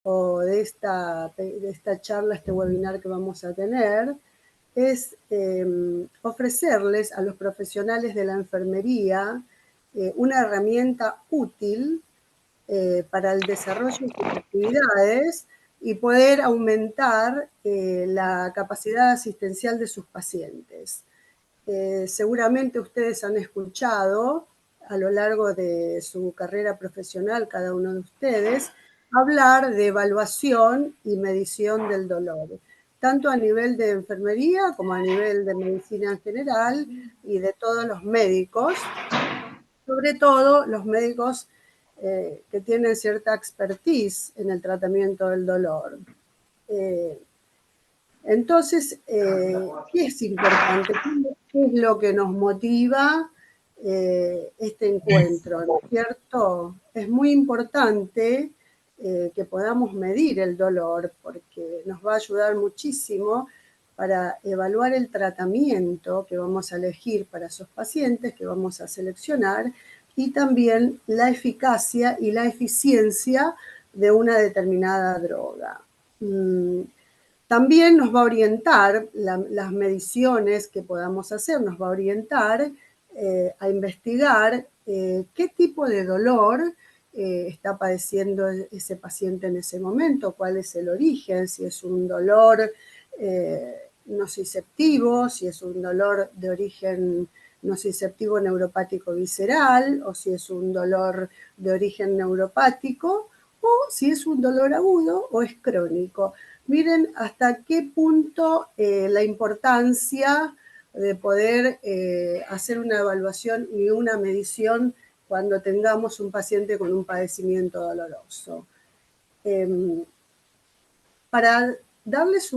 o de esta charla, este webinar que vamos a tener, es ofrecerles a los profesionales de la enfermería una herramienta útil para el desarrollo de sus actividades y poder aumentar la capacidad asistencial de sus pacientes. Seguramente ustedes han escuchado a lo largo de su carrera profesional, cada uno de ustedes, hablar de evaluación y medición del dolor, tanto a nivel de enfermería como a nivel de medicina en general y de todos los médicos, sobre todo los médicos que tienen cierta expertise en el tratamiento del dolor. Entonces, ¿qué es importante? ¿Qué es lo que nos motiva este encuentro? ¿No es cierto? Es muy importante que podamos medir el dolor porque nos va a ayudar muchísimo para evaluar el tratamiento que vamos a elegir para esos pacientes que vamos a seleccionar y también la eficacia y la eficiencia de una determinada droga. También nos va a orientar, las mediciones que podamos hacer, nos va a orientar a investigar qué tipo de dolor está padeciendo ese paciente en ese momento, cuál es el origen, si es un dolor nociceptivo, si es un dolor de origen nociceptivo neuropático visceral, o si es un dolor de origen neuropático, o si es un dolor agudo o es crónico. Miren hasta qué punto la importancia de poder hacer una evaluación y una medición cuando tengamos un paciente con un padecimiento doloroso. Para darles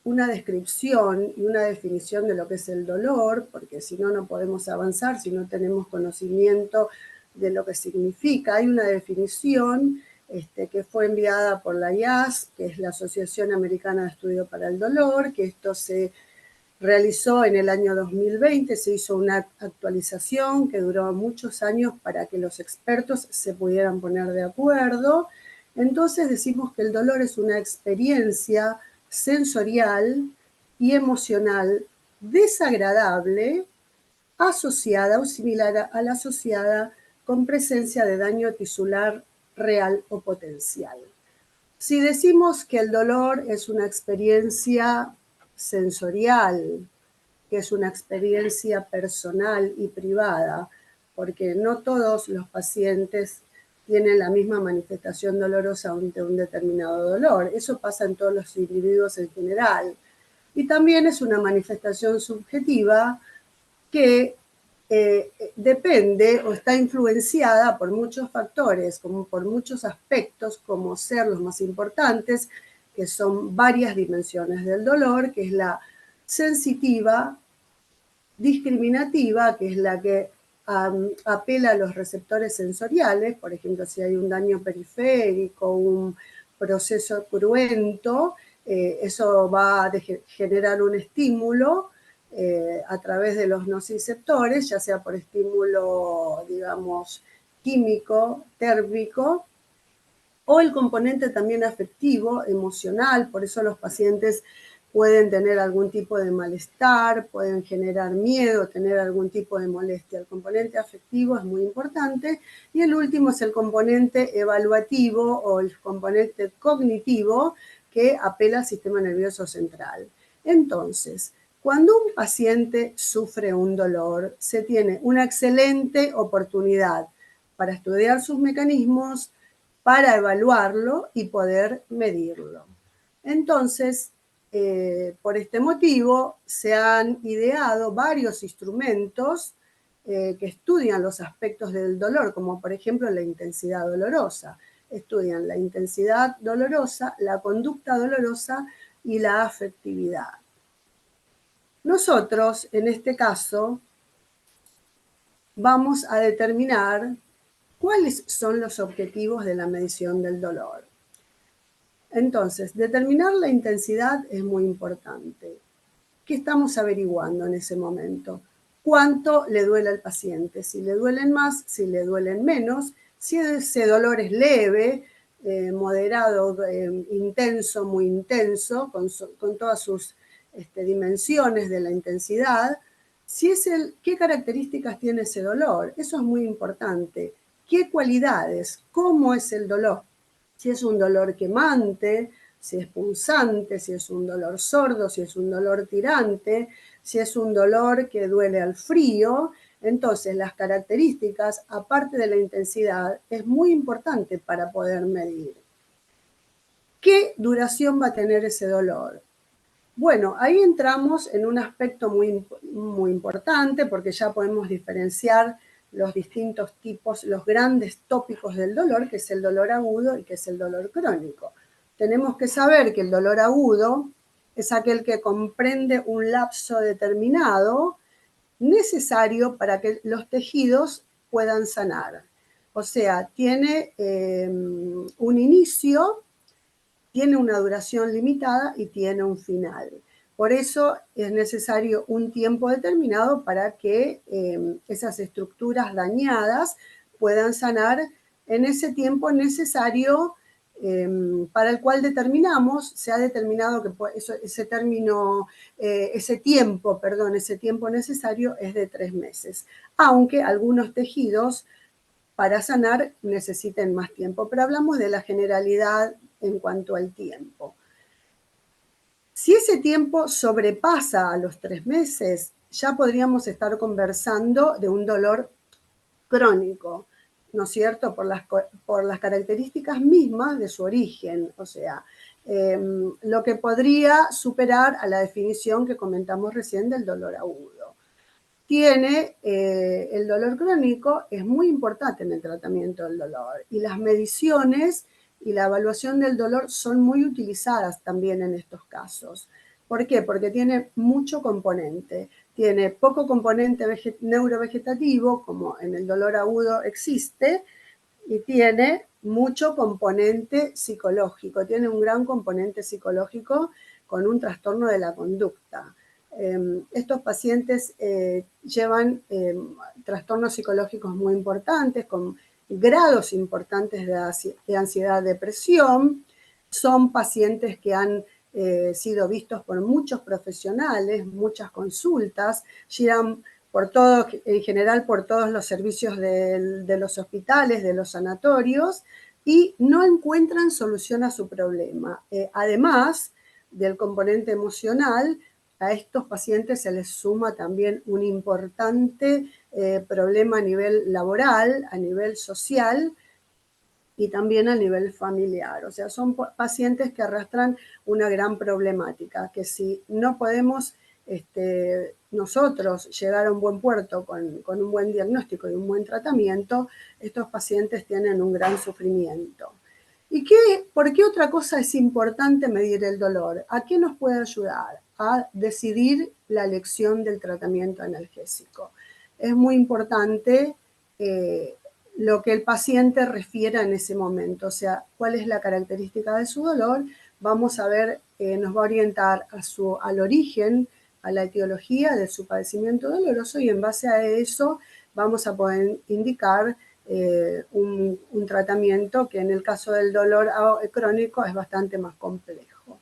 una descripción y una definición de lo que es el dolor, porque si no, no podemos avanzar, si no tenemos conocimiento de lo que significa. Hay una definición que fue enviada por la IAS, que es la Asociación Americana de Estudio para el Dolor, que esto se realizó en el año 2020, se hizo una actualización que duró muchos años para que los expertos se pudieran poner de acuerdo. Entonces decimos que el dolor es una experiencia sensorial y emocional desagradable, asociada o similar a la asociada con presencia de daño tisular real o potencial. Si decimos que el dolor es una experiencia sensorial, que es una experiencia personal y privada, porque no todos los pacientes tienen la misma manifestación dolorosa ante un determinado dolor. Eso pasa en todos los individuos en general. Y también es una manifestación subjetiva que depende o está influenciada por muchos factores, como por muchos aspectos, como ser los más importantes, que son varias dimensiones del dolor, que es la sensitiva, discriminativa, que es la que apela a los receptores sensoriales, por ejemplo, si hay un daño periférico, un proceso cruento, eso va a generar un estímulo a través de los nociceptores, ya sea por estímulo, digamos, químico, térmico, o el componente también afectivo, emocional, por eso los pacientes pueden tener algún tipo de malestar, pueden generar miedo, tener algún tipo de molestia. El componente afectivo es muy importante y el último es el componente evaluativo o el componente cognitivo que apela al sistema nervioso central. Entonces, cuando un paciente sufre un dolor, se tiene una excelente oportunidad para estudiar sus mecanismos, para evaluarlo y poder medirlo. Entonces, por este motivo, se han ideado varios instrumentos que estudian los aspectos del dolor, como por ejemplo la intensidad dolorosa. Estudian la intensidad dolorosa, la conducta dolorosa y la afectividad. Nosotros, en este caso, vamos a determinar cuáles son los objetivos de la medición del dolor. Entonces, determinar la intensidad es muy importante. ¿Qué estamos averiguando en ese momento? ¿Cuánto le duele al paciente? Si le duelen más, si le duelen menos, si ese dolor es leve, moderado, intenso, muy intenso, con todas sus dimensiones de la intensidad. ¿Qué características tiene ese dolor? Eso es muy importante. ¿Qué cualidades? ¿Cómo es el dolor? Si es un dolor quemante, si es punzante, si es un dolor sordo, si es un dolor tirante, si es un dolor que duele al frío. Entonces, las características, aparte de la intensidad, es muy importante para poder medir. ¿Qué duración va a tener ese dolor? Bueno, ahí entramos en un aspecto muy, muy importante porque ya podemos diferenciar los distintos tipos, los grandes tópicos del dolor, que es el dolor agudo y que es el dolor crónico. Tenemos que saber que el dolor agudo es aquel que comprende un lapso determinado necesario para que los tejidos puedan sanar. O sea, tiene un inicio, tiene una duración limitada y tiene un final. Por eso es necesario un tiempo determinado para que esas estructuras dañadas puedan sanar en ese tiempo necesario para el cual se ha determinado que ese tiempo necesario es de 3 meses, aunque algunos tejidos para sanar necesiten más tiempo, pero hablamos de la generalidad en cuanto al tiempo. Si ese tiempo sobrepasa a los 3 meses, ya podríamos estar conversando de un dolor crónico, ¿no es cierto? Por las características mismas de su origen, o sea, lo que podría superar a la definición que comentamos recién del dolor agudo. El dolor crónico es muy importante en el tratamiento del dolor y las mediciones y la evaluación del dolor son muy utilizadas también en estos casos. ¿Por qué? Porque tiene mucho componente. Tiene poco componente neurovegetativo, como en el dolor agudo existe, y tiene mucho componente psicológico. Tiene un gran componente psicológico con un trastorno de la conducta. Estos pacientes llevan trastornos psicológicos muy importantes, con grados importantes de ansiedad, depresión. Son pacientes que han sido vistos por muchos profesionales, muchas consultas, giran en general por todos los servicios de los hospitales, de los sanatorios, y no encuentran solución a su problema. Además del componente emocional, a estos pacientes se les suma también un importante problema a nivel laboral, a nivel social y también a nivel familiar. O sea, son pacientes que arrastran una gran problemática, que si no podemos nosotros llegar a un buen puerto con un buen diagnóstico y un buen tratamiento, estos pacientes tienen un gran sufrimiento. ¿Y por qué otra cosa es importante medir el dolor? ¿A qué nos puede ayudar? A decidir la elección del tratamiento analgésico. Es muy importante lo que el paciente refiera en ese momento, o sea, cuál es la característica de su dolor. Vamos a ver, nos va a orientar al origen, a la etiología de su padecimiento doloroso, y en base a eso vamos a poder indicar un tratamiento que en el caso del dolor crónico es bastante más complejo.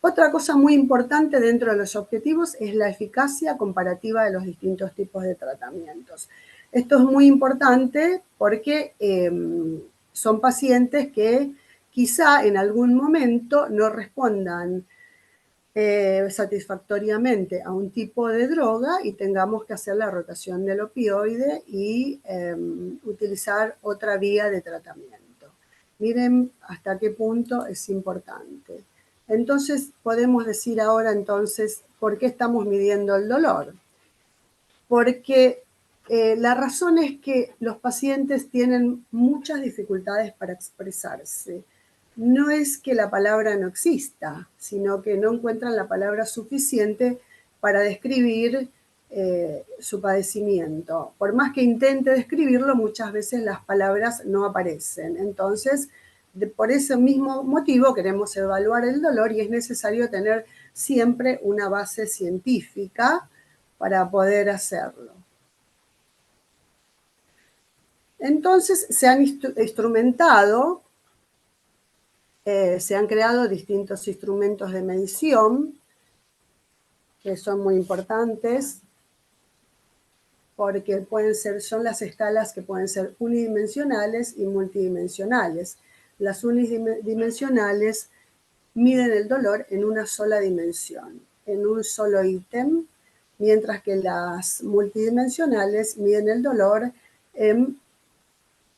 Otra cosa muy importante dentro de los objetivos es la eficacia comparativa de los distintos tipos de tratamientos. Esto es muy importante porque son pacientes que quizá en algún momento no respondan satisfactoriamente a un tipo de droga y tengamos que hacer la rotación del opioide y utilizar otra vía de tratamiento. Miren hasta qué punto es importante. Entonces, podemos decir ahora entonces, ¿por qué estamos midiendo el dolor? Porque la razón es que los pacientes tienen muchas dificultades para expresarse. No es que la palabra no exista, sino que no encuentran la palabra suficiente para describir su padecimiento. Por más que intente describirlo, muchas veces las palabras no aparecen. Entonces, por ese mismo motivo queremos evaluar el dolor y es necesario tener siempre una base científica para poder hacerlo. Entonces se han instrumentado se han creado distintos instrumentos de medición que son muy importantes porque son las escalas que pueden ser unidimensionales y multidimensionales. Las unidimensionales miden el dolor en una sola dimensión, en un solo ítem, mientras que las multidimensionales miden el dolor en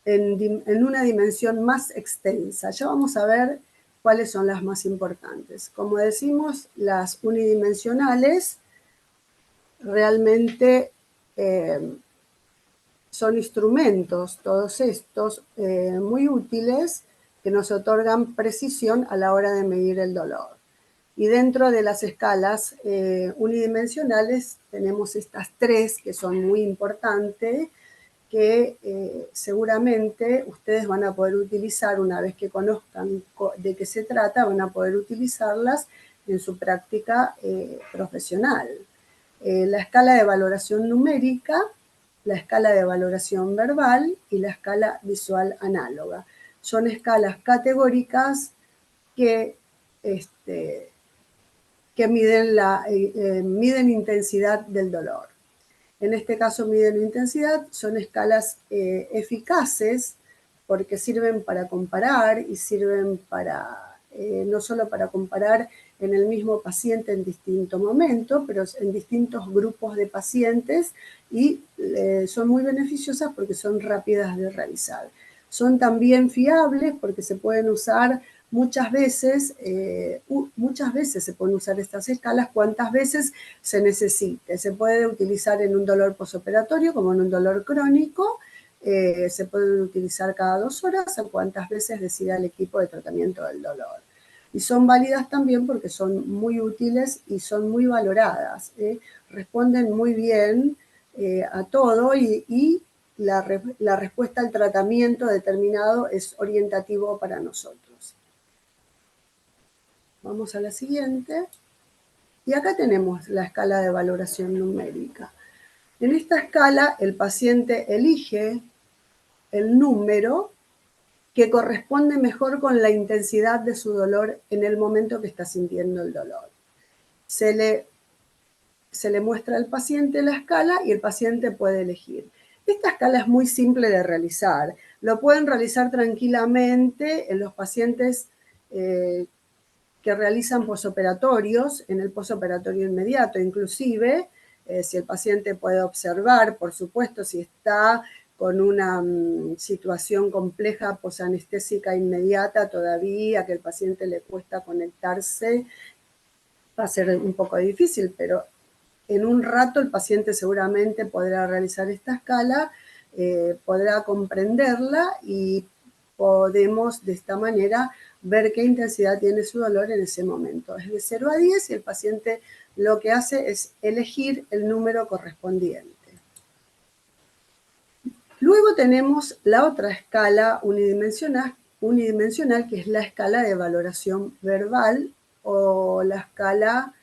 una dimensión más extensa. Ya vamos a ver cuáles son las más importantes. Como decimos, las unidimensionales realmente son instrumentos, todos estos, muy útiles, que nos otorgan precisión a la hora de medir el dolor. Y dentro de las escalas unidimensionales tenemos estas tres que son muy importantes, que seguramente ustedes van a poder utilizar una vez que conozcan de qué se trata, van a poder utilizarlas en su práctica profesional. La escala de valoración numérica, la escala de valoración verbal y la escala visual análoga. Son escalas categóricas que miden intensidad del dolor. En este caso miden intensidad, son escalas eficaces porque sirven para comparar y sirven para, no solo para comparar en el mismo paciente en distinto momento, pero en distintos grupos de pacientes y son muy beneficiosas porque son rápidas de realizar. Son también fiables porque se pueden usar muchas veces se pueden usar estas escalas cuantas veces se necesite. Se puede utilizar en un dolor posoperatorio como en un dolor crónico, se pueden utilizar cada 2 horas o cuantas veces decida el equipo de tratamiento del dolor. Y son válidas también porque son muy útiles y son muy valoradas. Responden muy bien a todo y la respuesta al tratamiento determinado es orientativo para nosotros. Vamos a la siguiente. Y acá tenemos la escala de valoración numérica. En esta escala, el paciente elige el número que corresponde mejor con la intensidad de su dolor en el momento que está sintiendo el dolor. Se le muestra al paciente la escala y el paciente puede elegir. Esta escala es muy simple de realizar. Lo pueden realizar tranquilamente en los pacientes que realizan posoperatorios, en el posoperatorio inmediato, inclusive, si el paciente puede observar, por supuesto, si está con una situación compleja posanestésica inmediata todavía, que el paciente le cuesta conectarse, va a ser un poco difícil, pero en un rato el paciente seguramente podrá realizar esta escala, podrá comprenderla y podemos de esta manera ver qué intensidad tiene su dolor en ese momento. Es de 0 a 10 y el paciente lo que hace es elegir el número correspondiente. Luego tenemos la otra escala unidimensional que es la escala de valoración verbal o la escala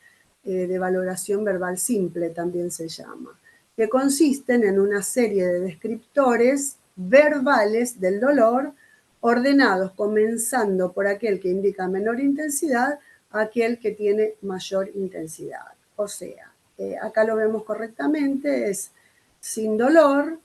de valoración verbal simple también se llama, que consisten en una serie de descriptores verbales del dolor ordenados comenzando por aquel que indica menor intensidad a aquel que tiene mayor intensidad. O sea, acá lo vemos correctamente, es sin dolor,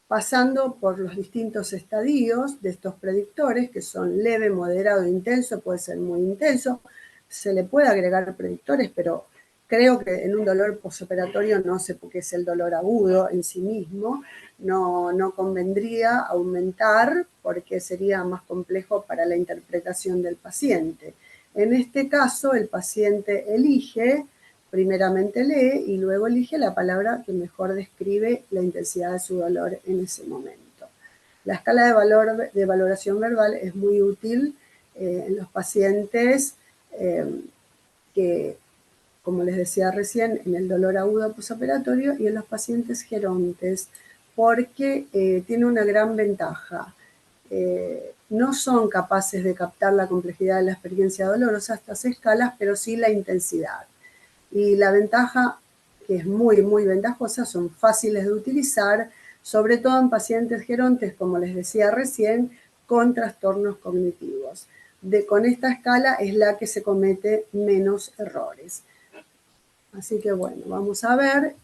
pasando por los distintos estadios de estos predictores, que son leve, moderado, intenso, puede ser muy intenso. Se le puede agregar predictores, pero creo que en un dolor posoperatorio no sé por qué es el dolor agudo en sí mismo, no convendría aumentar porque sería más complejo para la interpretación del paciente. En este caso, el paciente elige, primeramente lee y luego elige la palabra que mejor describe la intensidad de su dolor en ese momento. La escala de valoración verbal es muy útil en los pacientes que, como les decía recién, en el dolor agudo posoperatorio y en los pacientes gerontes, porque tiene una gran ventaja. No son capaces de captar la complejidad de la experiencia dolorosa estas escalas, pero sí la intensidad. Y la ventaja, que es muy, muy ventajosa, son fáciles de utilizar, sobre todo en pacientes gerontes, como les decía recién, con trastornos cognitivos. con esta escala es la que se comete menos errores. Así que bueno, vamos a ver.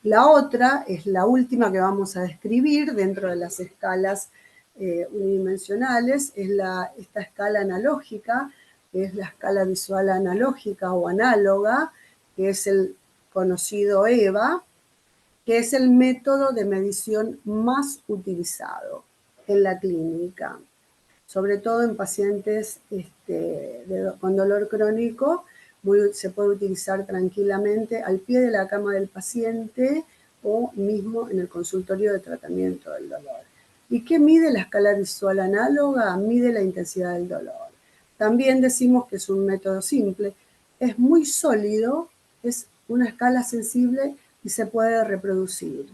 La otra es la última que vamos a describir dentro de las escalas unidimensionales, es esta escala analógica, que es la escala visual analógica o análoga, que es el conocido EVA, que es el método de medición más utilizado en la clínica, sobre todo en pacientes con dolor crónico. Se puede utilizar tranquilamente al pie de la cama del paciente o mismo en el consultorio de tratamiento del dolor. ¿Y qué mide la escala visual análoga? Mide la intensidad del dolor. También decimos que es un método simple, es muy sólido, es una escala sensible y se puede reproducir.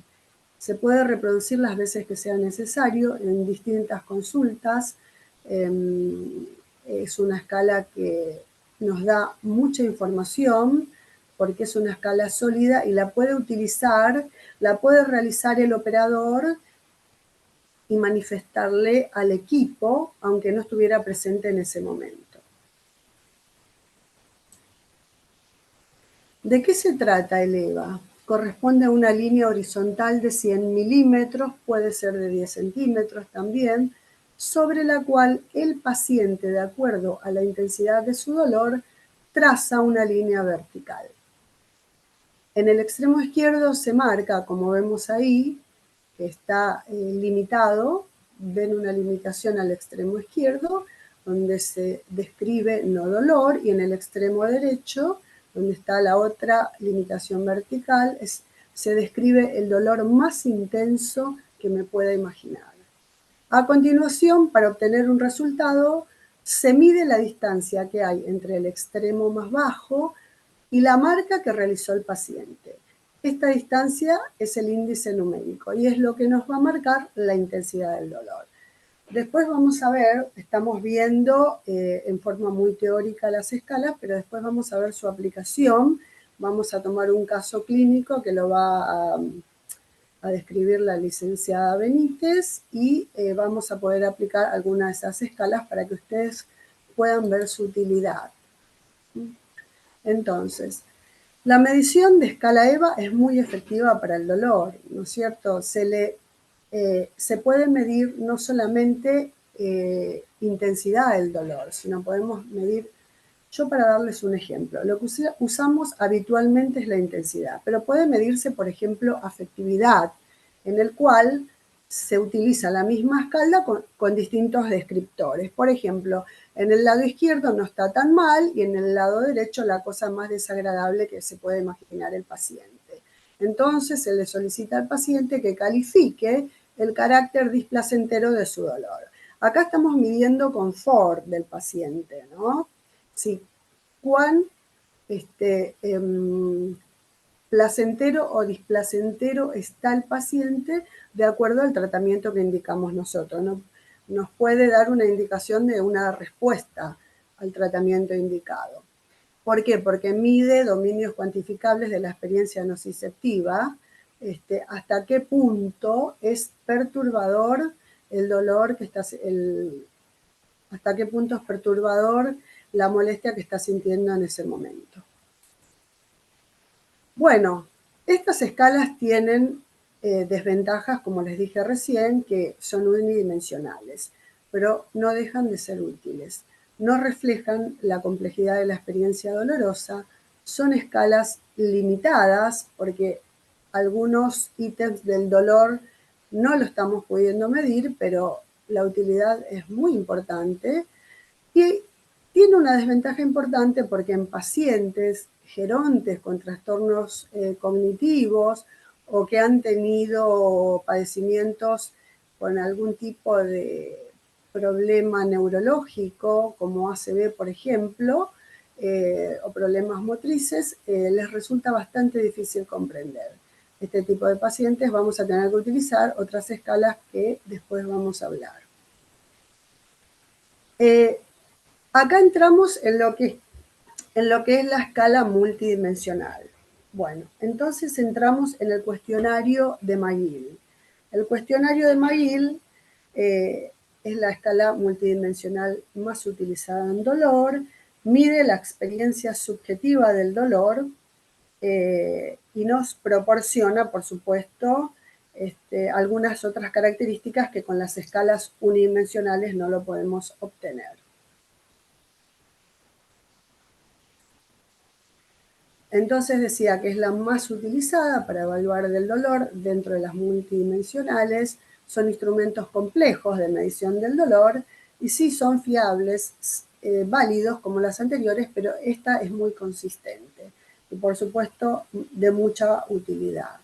Se puede reproducir las veces que sea necesario en distintas consultas. Es una escala que nos da mucha información porque es una escala sólida y la puede utilizar, la puede realizar el operador y manifestarle al equipo, aunque no estuviera presente en ese momento. ¿De qué se trata el EVA? Corresponde a una línea horizontal de 100 milímetros, puede ser de 10 centímetros también, sobre la cual el paciente, de acuerdo a la intensidad de su dolor, traza una línea vertical. En el extremo izquierdo se marca, como vemos ahí, que está limitado, ven una limitación al extremo izquierdo, donde se describe no dolor, y en el extremo derecho, donde está la otra limitación vertical, se describe el dolor más intenso que me pueda imaginar. A continuación, para obtener un resultado, se mide la distancia que hay entre el extremo más bajo y la marca que realizó el paciente. Esta distancia es el índice numérico y es lo que nos va a marcar la intensidad del dolor. Después vamos a ver, estamos viendo en forma muy teórica las escalas, pero después vamos a ver su aplicación. Vamos a tomar un caso clínico que lo va a describir la licenciada Benítez y vamos a poder aplicar algunas de esas escalas para que ustedes puedan ver su utilidad. Entonces, la medición de escala EVA es muy efectiva para el dolor, ¿no es cierto? Se puede medir no solamente intensidad del dolor, sino podemos medir, yo para darles un ejemplo, lo que usamos habitualmente es la intensidad, pero puede medirse, por ejemplo, afectividad, en el cual se utiliza la misma escala con distintos descriptores. Por ejemplo, en el lado izquierdo no está tan mal y en el lado derecho la cosa más desagradable que se puede imaginar el paciente. Entonces se le solicita al paciente que califique el carácter displacentero de su dolor. Acá estamos midiendo confort del paciente, ¿no? Sí, cuán placentero o displacentero está el paciente de acuerdo al tratamiento que indicamos nosotros. Nos puede dar una indicación de una respuesta al tratamiento indicado. ¿Por qué? Porque mide dominios cuantificables de la experiencia nociceptiva, hasta qué punto es perturbador el dolor que está, hasta qué punto es perturbador la molestia que está sintiendo en ese momento. Bueno, estas escalas tienen desventajas, como les dije recién, que son unidimensionales, pero no dejan de ser útiles. No reflejan la complejidad de la experiencia dolorosa, son escalas limitadas porque algunos ítems del dolor no lo estamos pudiendo medir, pero la utilidad es muy importante y tiene una desventaja importante porque en pacientes gerontes con trastornos cognitivos o que han tenido padecimientos con algún tipo de problema neurológico, como ACV, por ejemplo, o problemas motrices, les resulta bastante difícil comprender. Este tipo de pacientes vamos a tener que utilizar otras escalas que después vamos a hablar. Acá entramos en lo que es la escala multidimensional. Bueno, entonces entramos en el cuestionario de McGill. El cuestionario de McGill es la escala multidimensional más utilizada en dolor, mide la experiencia subjetiva del dolor y nos proporciona, por supuesto, algunas otras características que con las escalas unidimensionales no lo podemos obtener. Entonces decía que es la más utilizada para evaluar el dolor dentro de las multidimensionales, son instrumentos complejos de medición del dolor y sí son fiables, válidos como las anteriores, pero esta es muy consistente y por supuesto de mucha utilidad.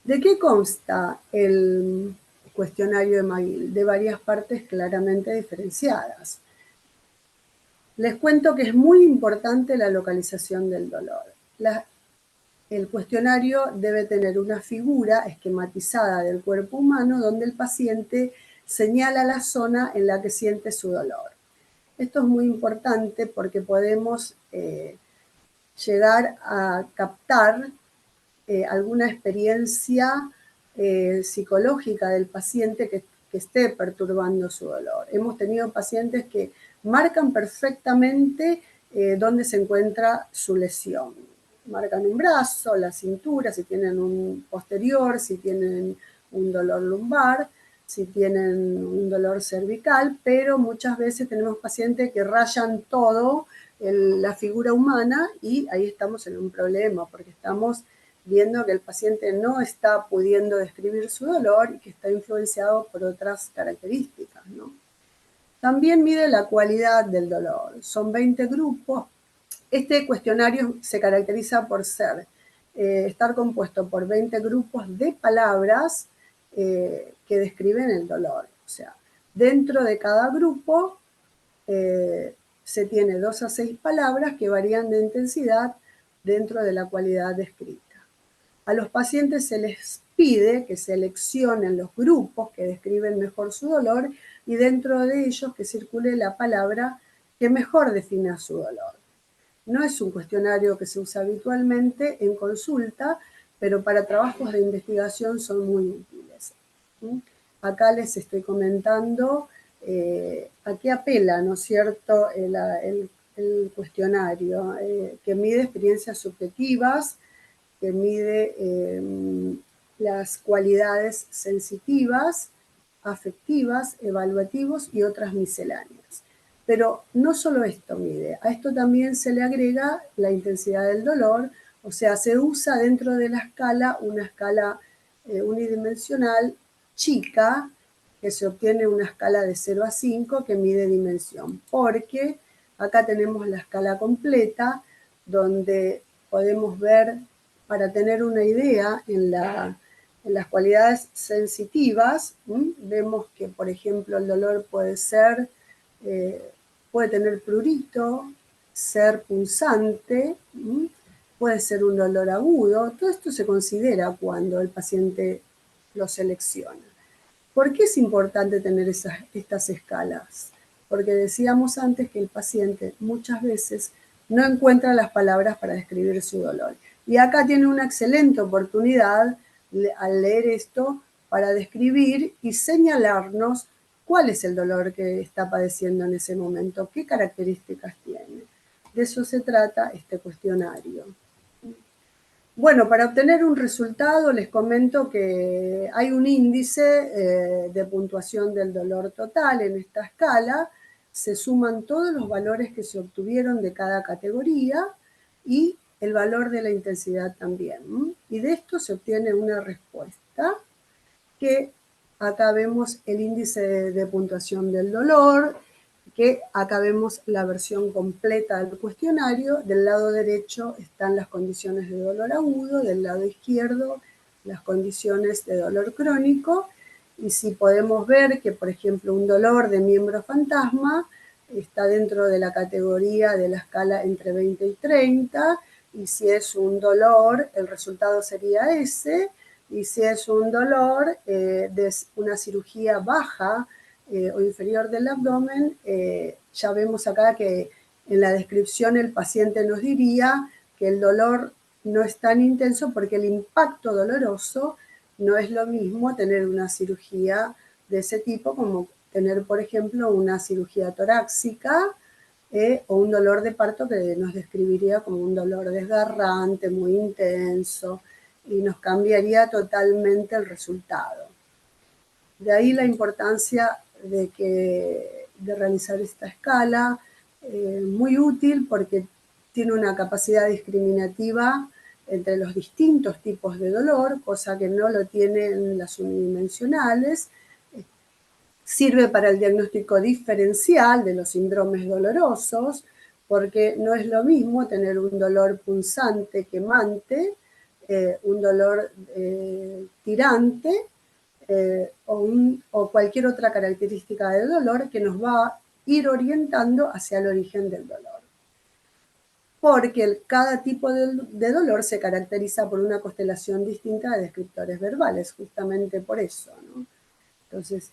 ¿De qué consta el cuestionario de McGill? De varias partes claramente diferenciadas. Les cuento que es muy importante la localización del dolor. El cuestionario debe tener una figura esquematizada del cuerpo humano donde el paciente señala la zona en la que siente su dolor. Esto es muy importante porque podemos llegar a captar alguna experiencia psicológica del paciente que esté perturbando su dolor. Hemos tenido pacientes que marcan perfectamente dónde se encuentra su lesión. Marcan un brazo, la cintura, si tienen un posterior, si tienen un dolor lumbar, si tienen un dolor cervical, pero muchas veces tenemos pacientes que rayan todo la figura humana y ahí estamos en un problema porque estamos viendo que el paciente no está pudiendo describir su dolor y que está influenciado por otras características, ¿no? También mide la cualidad del dolor. Son 20 grupos. Este cuestionario se caracteriza por estar compuesto por 20 grupos de palabras que describen el dolor. O sea, dentro de cada grupo se tiene 2 a 6 palabras que varían de intensidad dentro de la cualidad descrita. A los pacientes se les pide que seleccionen los grupos que describen mejor su dolor y dentro de ellos que circule la palabra que mejor defina su dolor. No es un cuestionario que se usa habitualmente en consulta, pero para trabajos de investigación son muy útiles. Acá les estoy comentando a qué apela, ¿no es cierto?, el cuestionario, que mide experiencias subjetivas, que mide las cualidades sensitivas, afectivas, evaluativos y otras misceláneas. Pero no solo esto mide, a esto también se le agrega la intensidad del dolor, o sea, se usa dentro de la escala una escala unidimensional chica, que se obtiene una escala de 0 a 5 que mide dimensión, porque acá tenemos la escala completa, donde podemos ver, para tener una idea, en las cualidades sensitivas, vemos que, por ejemplo, el dolor puede tener prurito, ser punzante, puede ser un dolor agudo. Todo esto se considera cuando el paciente lo selecciona. ¿Por qué es importante tener estas escalas? Porque decíamos antes que el paciente muchas veces no encuentra las palabras para describir su dolor. Y acá tiene una excelente oportunidad al leer esto para describir y señalarnos cuál es el dolor que está padeciendo en ese momento, qué características tiene. De eso se trata este cuestionario. Bueno, para obtener un resultado les comento que hay un índice de puntuación del dolor total en esta escala, se suman todos los valores que se obtuvieron de cada categoría y el valor de la intensidad también. Y de esto se obtiene una respuesta que acá vemos el índice de puntuación del dolor, que acá vemos la versión completa del cuestionario. Del lado derecho están las condiciones de dolor agudo, del lado izquierdo las condiciones de dolor crónico, y si podemos ver que, por ejemplo, un dolor de miembro fantasma está dentro de la categoría de la escala entre 20 y 30, y si es un dolor, el resultado sería ese, y si es un dolor de una cirugía baja o inferior del abdomen, ya vemos acá que en la descripción el paciente nos diría que el dolor no es tan intenso porque el impacto doloroso no es lo mismo tener una cirugía de ese tipo, como tener, por ejemplo, una cirugía torácica o un dolor de parto que nos describiría como un dolor desgarrante, muy intenso, y nos cambiaría totalmente el resultado. De ahí la importancia de realizar esta escala, muy útil porque tiene una capacidad discriminativa entre los distintos tipos de dolor, cosa que no lo tienen las unidimensionales. Sirve para el diagnóstico diferencial de los síndromes dolorosos, porque no es lo mismo tener un dolor punzante, quemante, un dolor tirante, o cualquier otra característica del dolor que nos va a ir orientando hacia el origen del dolor. Porque cada tipo de dolor se caracteriza por una constelación distinta de descriptores verbales, justamente por eso, ¿no? Entonces,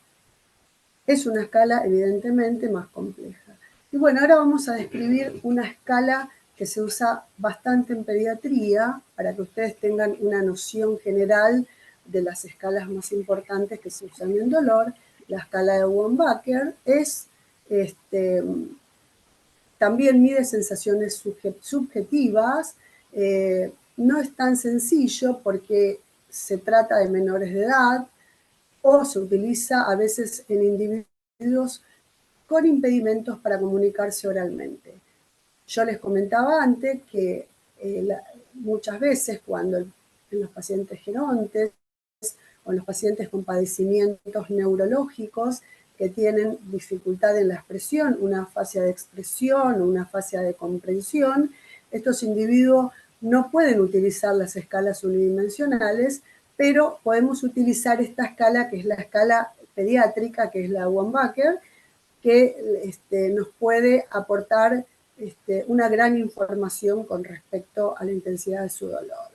es una escala evidentemente más compleja. Y bueno, ahora vamos a describir una escala que se usa bastante en pediatría para que ustedes tengan una noción general de las escalas más importantes que se usan en dolor. La escala de Wombacher también mide sensaciones subjetivas. No es tan sencillo porque se trata de menores de edad, o se utiliza a veces en individuos con impedimentos para comunicarse oralmente. Yo les comentaba antes que muchas veces cuando en los pacientes gerontes o en los pacientes con padecimientos neurológicos que tienen dificultad en la expresión, una afasia de expresión, una afasia de comprensión, estos individuos no pueden utilizar las escalas unidimensionales, pero podemos utilizar esta escala, que es la escala pediátrica, que es la Wombacher, que nos puede aportar una gran información con respecto a la intensidad de su dolor.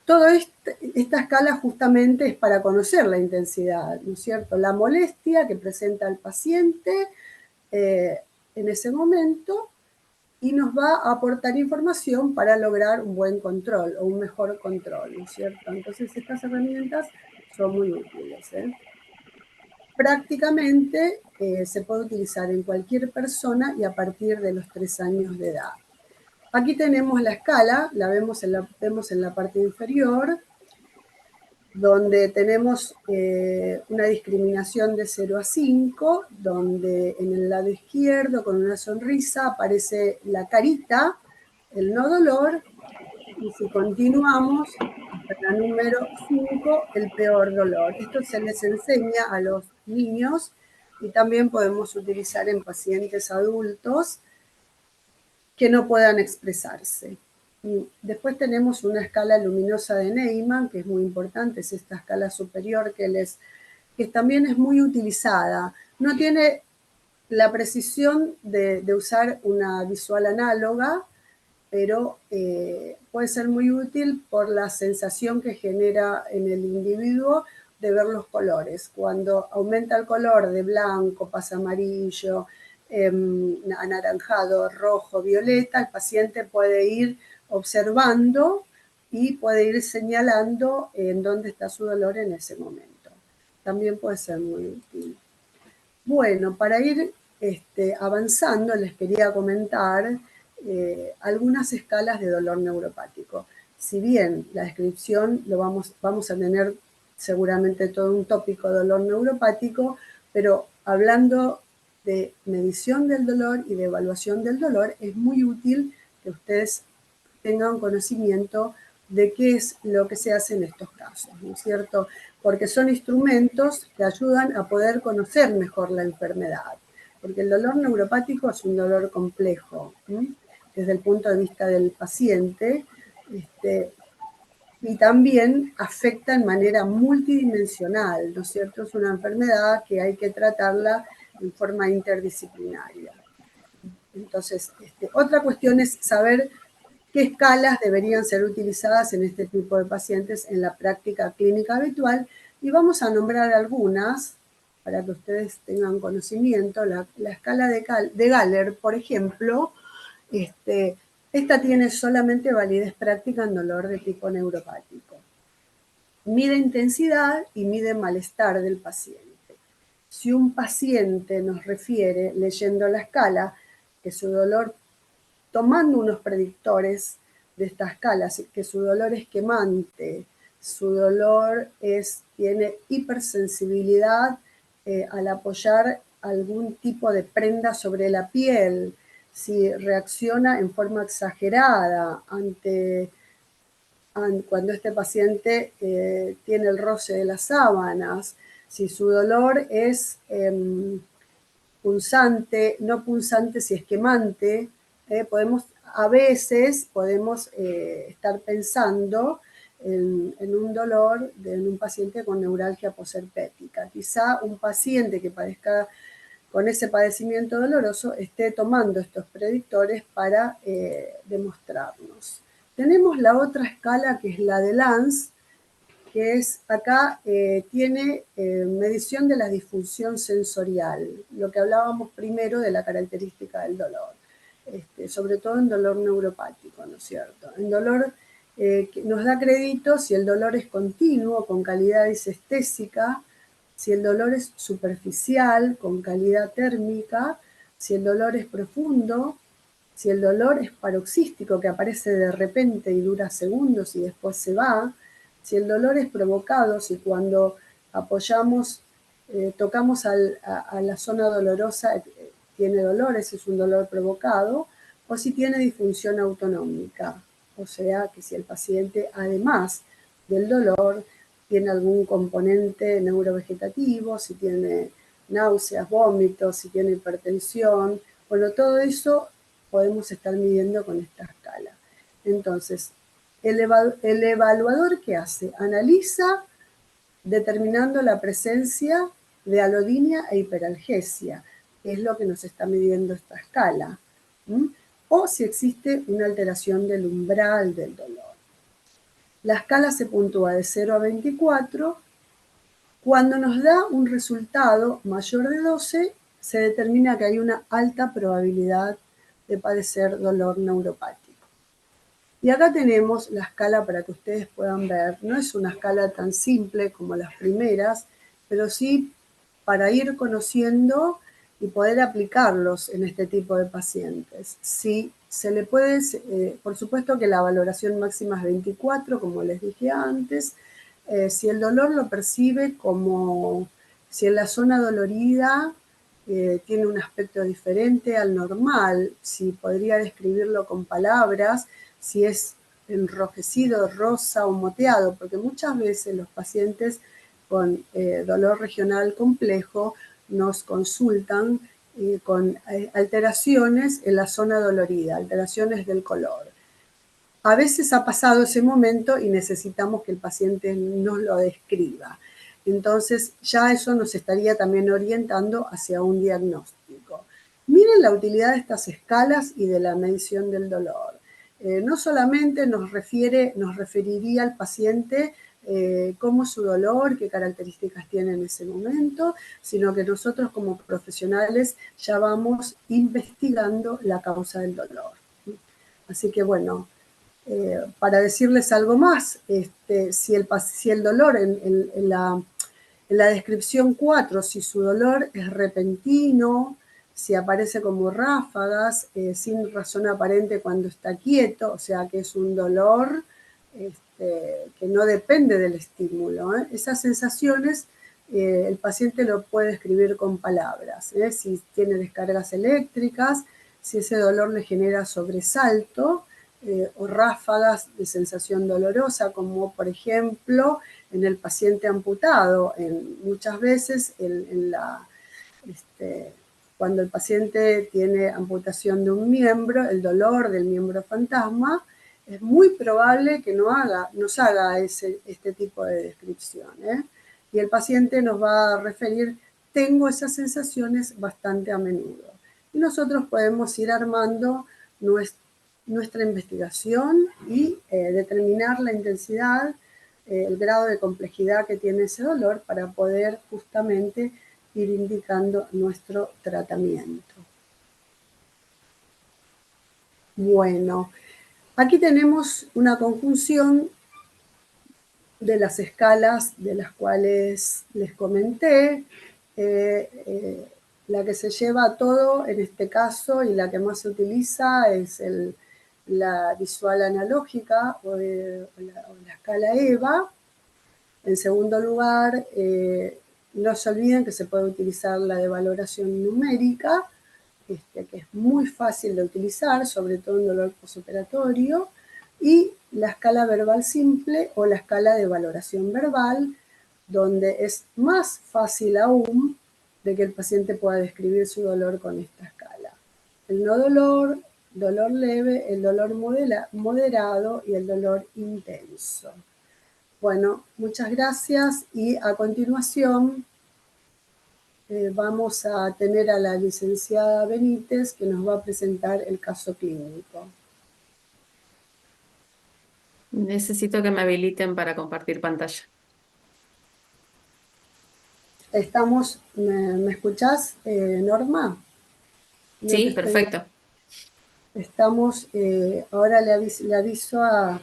Toda esta escala justamente es para conocer la intensidad, ¿no es cierto? La molestia que presenta el paciente en ese momento, y nos va a aportar información para lograr un buen control o un mejor control, ¿no es cierto? Entonces estas herramientas son muy útiles. Prácticamente se puede utilizar en cualquier persona y a partir de los 3 años de edad. Aquí tenemos la escala, la vemos en la parte inferior, donde tenemos una discriminación de 0 a 5, donde en el lado izquierdo, con una sonrisa, aparece la carita, el no dolor, y si continuamos hasta la número 5, el peor dolor. Esto se les enseña a los niños y también podemos utilizar en pacientes adultos que no puedan expresarse. Y después tenemos una escala luminosa de Neyman, que es muy importante, es esta escala superior que también es muy utilizada. No tiene la precisión de usar una visual análoga, pero puede ser muy útil por la sensación que genera en el individuo de ver los colores. Cuando aumenta el color de blanco, pasa amarillo, anaranjado, rojo, violeta, el paciente puede ir observando y puede ir señalando en dónde está su dolor en ese momento. También puede ser muy útil. Bueno, para ir avanzando, les quería comentar algunas escalas de dolor neuropático. Si bien la descripción vamos a tener seguramente todo un tópico de dolor neuropático, pero hablando de medición del dolor y de evaluación del dolor, es muy útil que ustedes tengan conocimiento de qué es lo que se hace en estos casos, ¿no es cierto? Porque son instrumentos que ayudan a poder conocer mejor la enfermedad, porque el dolor neuropático es un dolor complejo, ¿sí? Desde el punto de vista del paciente, y también afecta en manera multidimensional, ¿no es cierto? Es una enfermedad que hay que tratarla en forma interdisciplinaria. Entonces, otra cuestión es saber qué escalas deberían ser utilizadas en este tipo de pacientes en la práctica clínica habitual, y vamos a nombrar algunas para que ustedes tengan conocimiento. La escala de Galler, por ejemplo, esta tiene solamente validez práctica en dolor de tipo neuropático. mide intensidad y mide malestar del paciente. Si un paciente nos refiere, leyendo la escala, que su dolor, tomando unos predictores de esta escala, que su dolor es quemante, su dolor tiene hipersensibilidad al apoyar algún tipo de prenda sobre la piel, si reacciona en forma exagerada cuando este paciente tiene el roce de las sábanas, si su dolor es punzante, no punzante si es quemante, a veces podemos estar pensando en un dolor en un paciente con neuralgia posherpética. Quizá un paciente que padezca con ese padecimiento doloroso esté tomando estos predictores para demostrarnos. Tenemos la otra escala que es la de Lance, que es acá tiene medición de la disfunción sensorial, lo que hablábamos primero de la característica del dolor, sobre todo en dolor neuropático, ¿no es cierto? En dolor que nos da crédito si el dolor es continuo, con calidad disestésica, si el dolor es superficial, con calidad térmica, si el dolor es profundo, si el dolor es paroxístico, que aparece de repente y dura segundos y después se va, si el dolor es provocado, si cuando apoyamos, tocamos a la zona dolorosa tiene dolor, ese es un dolor provocado, o si tiene disfunción autonómica, o sea que si el paciente además del dolor tiene algún componente neurovegetativo, si tiene náuseas, vómitos, si tiene hipertensión, bueno, todo eso podemos estar midiendo con esta escala. Entonces, el evaluador, ¿qué hace? Analiza determinando la presencia de alodinia e hiperalgesia, que es lo que nos está midiendo esta escala, o si existe una alteración del umbral del dolor. La escala se puntúa de 0 a 24. Cuando nos da un resultado mayor de 12, se determina que hay una alta probabilidad de padecer dolor neuropático. Y acá tenemos la escala para que ustedes puedan ver. No es una escala tan simple como las primeras, pero sí para ir conociendo y poder aplicarlos en este tipo de pacientes. Sí, se le puede, por supuesto que la valoración máxima es 24, como les dije antes. Si el dolor lo percibe como, si en la zona dolorida tiene un aspecto diferente al normal, si podría describirlo con palabras, si es enrojecido, rosa o moteado, porque muchas veces los pacientes con dolor regional complejo nos consultan con alteraciones en la zona dolorida, alteraciones del color. A veces ha pasado ese momento y necesitamos que el paciente nos lo describa. Entonces ya eso nos estaría también orientando hacia un diagnóstico. Miren la utilidad de estas escalas y de la medición del dolor. No solamente nos referiría al paciente cómo es su dolor, qué características tiene en ese momento, sino que nosotros como profesionales ya vamos investigando la causa del dolor. Así que bueno, para decirles algo más, si el dolor en la descripción 4, si su dolor es repentino, si aparece como ráfagas, sin razón aparente cuando está quieto, o sea que es un dolor que no depende del estímulo. Esas sensaciones el paciente lo puede describir con palabras. Si tiene descargas eléctricas, si ese dolor le genera sobresalto, o ráfagas de sensación dolorosa, como por ejemplo en el paciente amputado. Muchas veces cuando el paciente tiene amputación de un miembro, el dolor del miembro fantasma, es muy probable que nos haga este tipo de descripción. Y el paciente nos va a referir, tengo esas sensaciones bastante a menudo. Y nosotros podemos ir armando nuestra investigación y determinar la intensidad, el grado de complejidad que tiene ese dolor para poder justamente ir indicando nuestro tratamiento. Bueno, aquí tenemos una conjunción de las escalas de las cuales les comenté. La que se lleva todo en este caso y la que más se utiliza es la visual analógica o la escala EVA. En segundo lugar, no se olviden que se puede utilizar la de valoración numérica, que es muy fácil de utilizar, sobre todo en dolor posoperatorio, y la escala verbal simple o la escala de valoración verbal, donde es más fácil aún de que el paciente pueda describir su dolor con esta escala. El no dolor, dolor leve, el dolor moderado y el dolor intenso. Bueno, muchas gracias y a continuación vamos a tener a la licenciada Benítez que nos va a presentar el caso clínico. Necesito que me habiliten para compartir pantalla. Estamos, ¿me escuchás, Norma? No te Sí, estoy... perfecto. Estamos, ahora le aviso a...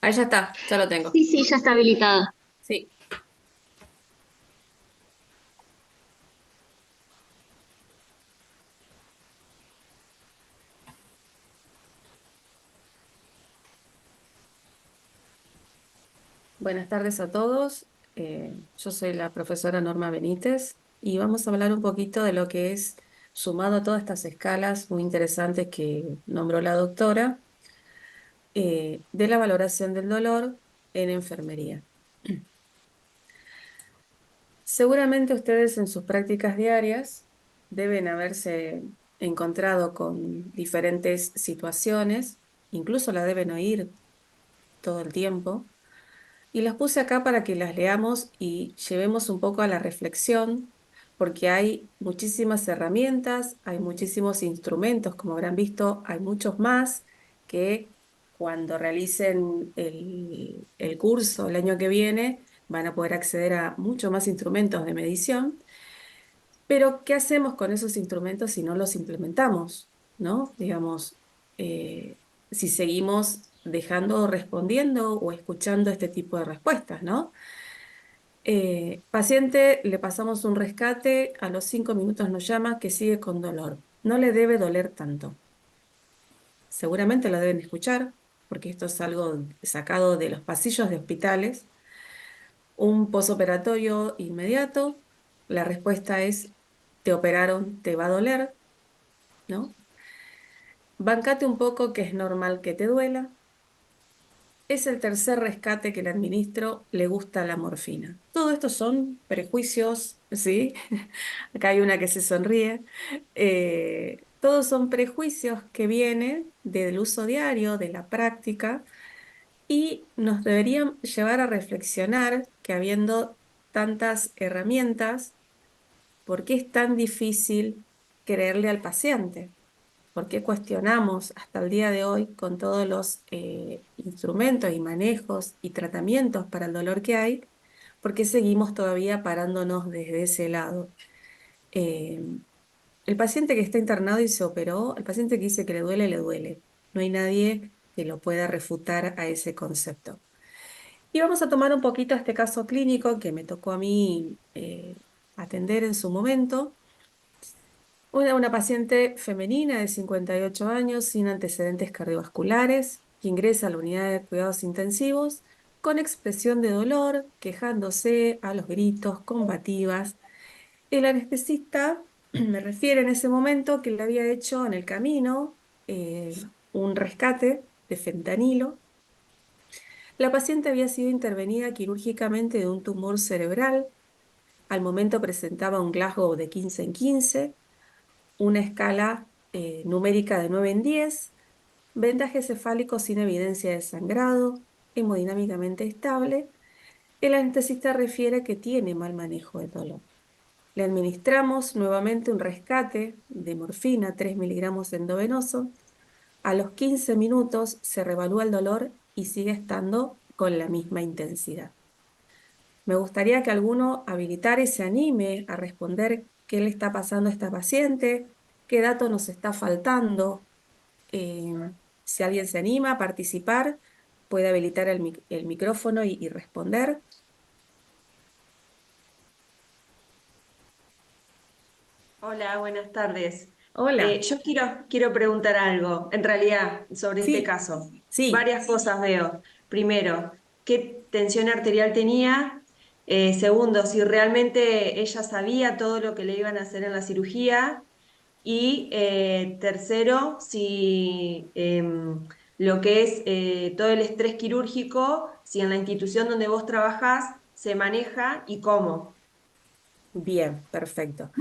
Ahí ya está, ya lo tengo. Sí, sí, ya está habilitada. Sí. Buenas tardes a todos. Yo soy la profesora Norma Benítez y vamos a hablar un poquito de lo que es, sumado a todas estas escalas muy interesantes que nombró la doctora, de la valoración del dolor en enfermería. Seguramente ustedes en sus prácticas diarias deben haberse encontrado con diferentes situaciones, incluso la deben oír todo el tiempo, y las puse acá para que las leamos y llevemos un poco a la reflexión, porque hay muchísimas herramientas, hay muchísimos instrumentos, como habrán visto, hay muchos más que cuando realicen el curso el año que viene van a poder acceder a mucho más instrumentos de medición. Pero, ¿qué hacemos con esos instrumentos si no los implementamos? ¿No? Digamos, si seguimos dejando o respondiendo o escuchando este tipo de respuestas, ¿no? Paciente, le pasamos un rescate, a los 5 minutos nos llama que sigue con dolor. No le debe doler tanto. Seguramente lo deben escuchar, porque esto es algo sacado de los pasillos de hospitales. Un posoperatorio inmediato, la respuesta es, te operaron, te va a doler, ¿no? Bancate un poco, que es normal que te duela. Es el tercer rescate que le administro, le gusta la morfina. Todo esto son prejuicios, ¿sí? Acá hay una que se sonríe. Todos son prejuicios que vienen del uso diario, de la práctica, y nos deberían llevar a reflexionar que habiendo tantas herramientas, ¿por qué es tan difícil creerle al paciente? ¿Por qué cuestionamos hasta el día de hoy con todos los instrumentos y manejos y tratamientos para el dolor que hay? ¿Por qué seguimos todavía parándonos desde ese lado? Eh, el paciente que está internado y se operó, el paciente que dice que le duele, le duele. No hay nadie que lo pueda refutar a ese concepto. Y vamos a tomar un poquito este caso clínico que me tocó a mí atender en su momento. Una paciente femenina de 58 años sin antecedentes cardiovasculares que ingresa a la unidad de cuidados intensivos con expresión de dolor, quejándose a los gritos, combativas. El anestesista me refiere en ese momento que le había hecho en el camino un rescate de fentanilo. La paciente había sido intervenida quirúrgicamente de un tumor cerebral. Al momento presentaba un Glasgow de 15 en 15, una escala numérica de 9 en 10, vendaje cefálico sin evidencia de sangrado, hemodinámicamente estable. El anestesista refiere que tiene mal manejo del dolor. Le administramos nuevamente un rescate de morfina, 3 miligramos endovenoso. A los 15 minutos se revalúa el dolor y sigue estando con la misma intensidad. Me gustaría que alguno habilitara y se anime a responder qué le está pasando a esta paciente, qué dato nos está faltando. Si alguien se anima a participar, puede habilitar el micrófono y responder. Hola, buenas tardes. Hola. Yo quiero preguntar algo, en realidad, sobre este Sí, caso. sí. Varias cosas veo. Primero, ¿qué tensión arterial tenía? Segundo, si realmente ella sabía todo lo que le iban a hacer en la cirugía. Y tercero, si lo que es todo el estrés quirúrgico, si en la institución donde vos trabajás se maneja y cómo. Bien, perfecto.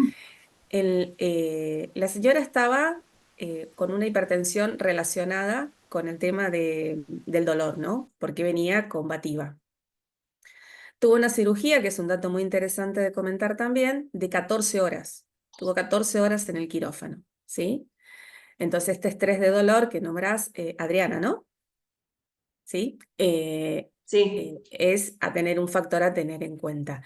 La señora estaba con una hipertensión relacionada con el tema del dolor, ¿no? Porque venía combativa. Tuvo una cirugía, que es un dato muy interesante de comentar también, de 14 horas. Tuvo 14 horas en el quirófano, ¿sí? Entonces, este estrés de dolor que nombrás, Adriana, ¿no? ¿Sí? Sí. Es a tener un factor a tener en cuenta.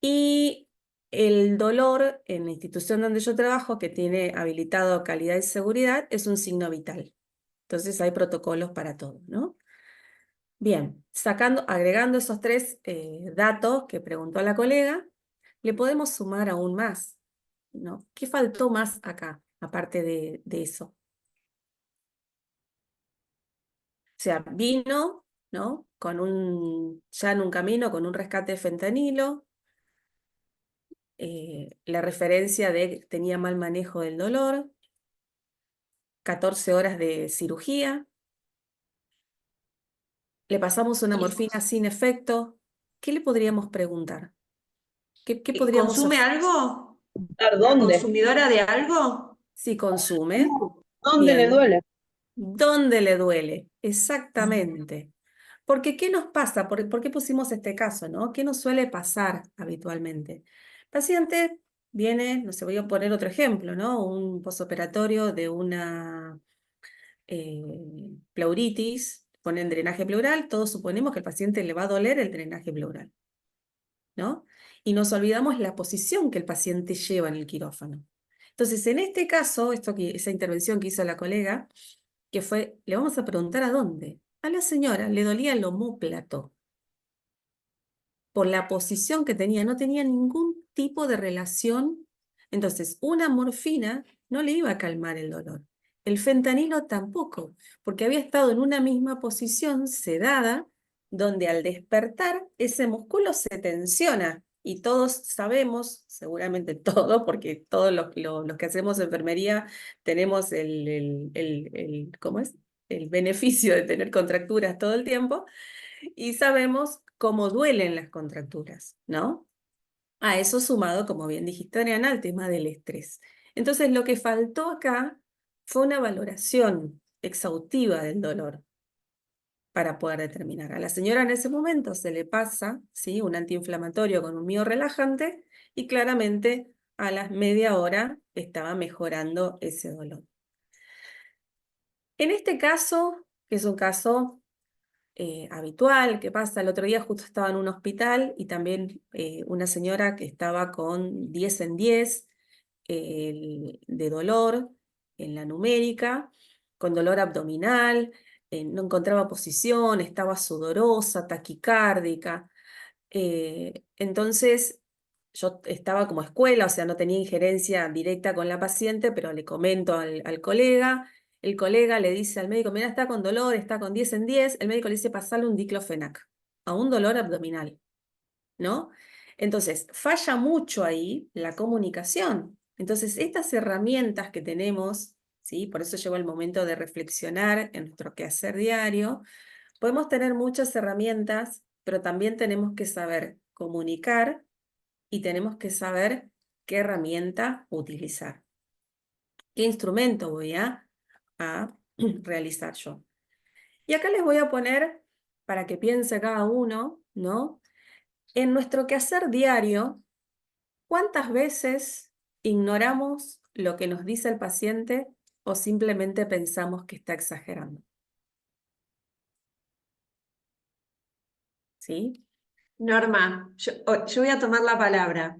Y el dolor en la institución donde yo trabajo, que tiene habilitado calidad y seguridad, es un signo vital. Entonces hay protocolos para todo, ¿no? Bien, agregando esos tres datos que preguntó la colega, le podemos sumar aún más, ¿no? ¿Qué faltó más acá, aparte de eso? O sea, vino, ¿no? Ya en un camino con un rescate de fentanilo, la referencia de que tenía mal manejo del dolor, 14 horas de cirugía, le pasamos una ¿Y, morfina sin efecto. ¿Qué le podríamos preguntar? ¿Qué y podríamos consume hacer? algo? ¿Dónde? ¿Consumidora de algo? Si consume, ¿Dónde le bien. duele? ¿Dónde le duele? Exactamente. Porque ¿qué nos pasa? ¿Por qué pusimos este caso, no? ¿Qué nos suele pasar habitualmente? Paciente viene, no sé, voy a poner otro ejemplo, ¿no? Un posoperatorio de una pleuritis, ponen drenaje pleural, todos suponemos que al paciente le va a doler el drenaje pleural, ¿no? Y nos olvidamos la posición que el paciente lleva en el quirófano. Entonces, en este caso, esa intervención que hizo la colega, que fue, le vamos a preguntar a dónde. A la señora le dolía el omóplato por la posición que tenía, no tenía ningún tipo de relación. Entonces, una morfina no le iba a calmar el dolor. El fentanilo tampoco, porque había estado en una misma posición sedada, donde al despertar ese músculo se tensiona. Y todos sabemos, seguramente todos, porque todos los que hacemos enfermería tenemos ¿cómo es? El beneficio de tener contracturas todo el tiempo y sabemos cómo duelen las contracturas, ¿no? A eso sumado, como bien dijiste, Adriana, al tema del estrés. Entonces, lo que faltó acá fue una valoración exhaustiva del dolor para poder determinar. A la señora en ese momento se le pasa, ¿sí? Un antiinflamatorio con un relajante y claramente a las media hora estaba mejorando ese dolor. En este caso, que es un caso habitual que pasa. El otro día justo estaba en un hospital y también una señora que estaba con 10 en 10 de dolor en la numérica, con dolor abdominal, no encontraba posición, estaba sudorosa, taquicárdica. Entonces, yo estaba como escuela, o sea, no tenía injerencia directa con la paciente, pero le comento al colega. El colega le dice al médico, mira, está con dolor, está con 10 en 10. El médico le dice, pasarle un diclofenac a un dolor abdominal, ¿no? Entonces, falla mucho ahí la comunicación. Entonces, estas herramientas que tenemos, ¿sí? Por eso llegó el momento de reflexionar en nuestro quehacer diario. Podemos tener muchas herramientas, pero también tenemos que saber comunicar y tenemos que saber qué herramienta utilizar. ¿Qué instrumento voy a realizar yo? Y acá les voy a poner, para que piense cada uno, ¿no? En nuestro quehacer diario, ¿cuántas veces ignoramos lo que nos dice el paciente o simplemente pensamos que está exagerando? ¿Sí? Norma, yo voy a tomar la palabra.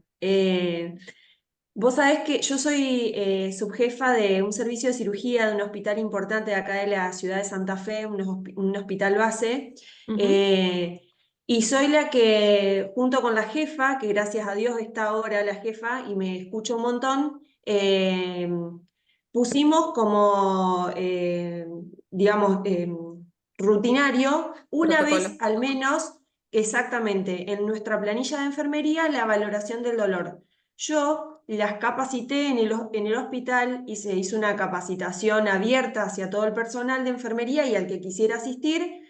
Vos sabés que yo soy subjefa de un servicio de cirugía de un hospital importante de acá de la ciudad de Santa Fe, un hospital base, Ujú. eh, y soy la que, junto con la jefa, que gracias a Dios está ahora la jefa y me escucha un montón, pusimos como, digamos, rutinario, una vez Protocolo. al menos, exactamente, en nuestra planilla de enfermería, la valoración del dolor. Yo las capacité en el hospital y se hizo una capacitación abierta hacia todo el personal de enfermería y al que quisiera asistir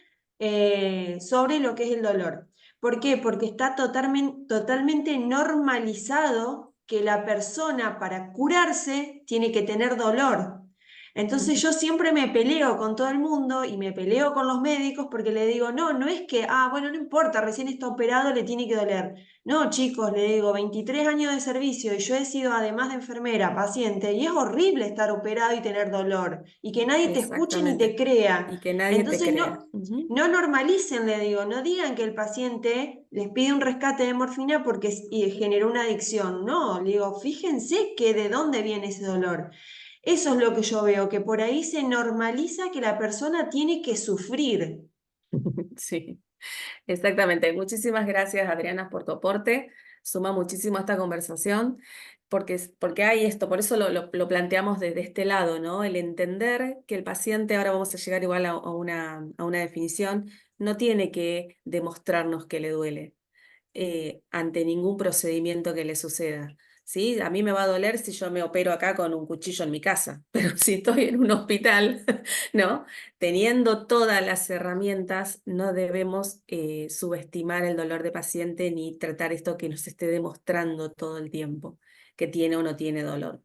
sobre lo que es el dolor. ¿Por qué? Porque está totalmente normalizado que la persona para curarse tiene que tener dolor. Entonces Ujú. yo siempre me peleo con todo el mundo y me peleo con los médicos porque le digo, no, no es que, bueno, no importa, recién está operado, le tiene que doler. No, chicos, le digo, 23 años de servicio y yo he sido además de enfermera, paciente, y es horrible estar operado y tener dolor y que nadie te escuche ni te Exactamente. crea. Y que nadie te Entonces crea. Ujú. no normalicen, le digo, no digan que el paciente les pide un rescate de morfina porque generó una adicción. No, le digo, fíjense que de dónde viene ese dolor. Eso es lo que yo veo, que por ahí se normaliza que la persona tiene que sufrir. Sí. Exactamente. Muchísimas gracias, Adriana, por tu aporte. Suma muchísimo a esta conversación, porque hay esto, por eso lo planteamos desde este lado, ¿no? El entender que el paciente, ahora vamos a llegar igual a una definición, no tiene que demostrarnos que le duele ante ningún procedimiento que le suceda. ¿Sí? A mí me va a doler si yo me opero acá con un cuchillo en mi casa, pero si estoy en un hospital, ¿no? Teniendo todas las herramientas, no debemos subestimar el dolor de paciente ni tratar esto que nos esté demostrando todo el tiempo que tiene o no tiene dolor.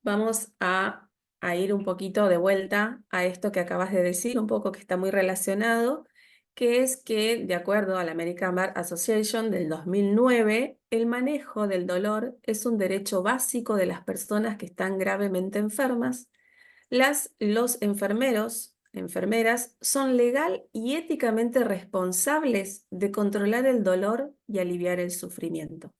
Vamos a ir un poquito de vuelta a esto que acabas de decir, un poco que está muy relacionado, que es que, de acuerdo a la American Bar Association del 2009, el manejo del dolor es un derecho básico de las personas que están gravemente enfermas. Los enfermeros, enfermeras, son legal y éticamente responsables de controlar el dolor y aliviar el sufrimiento.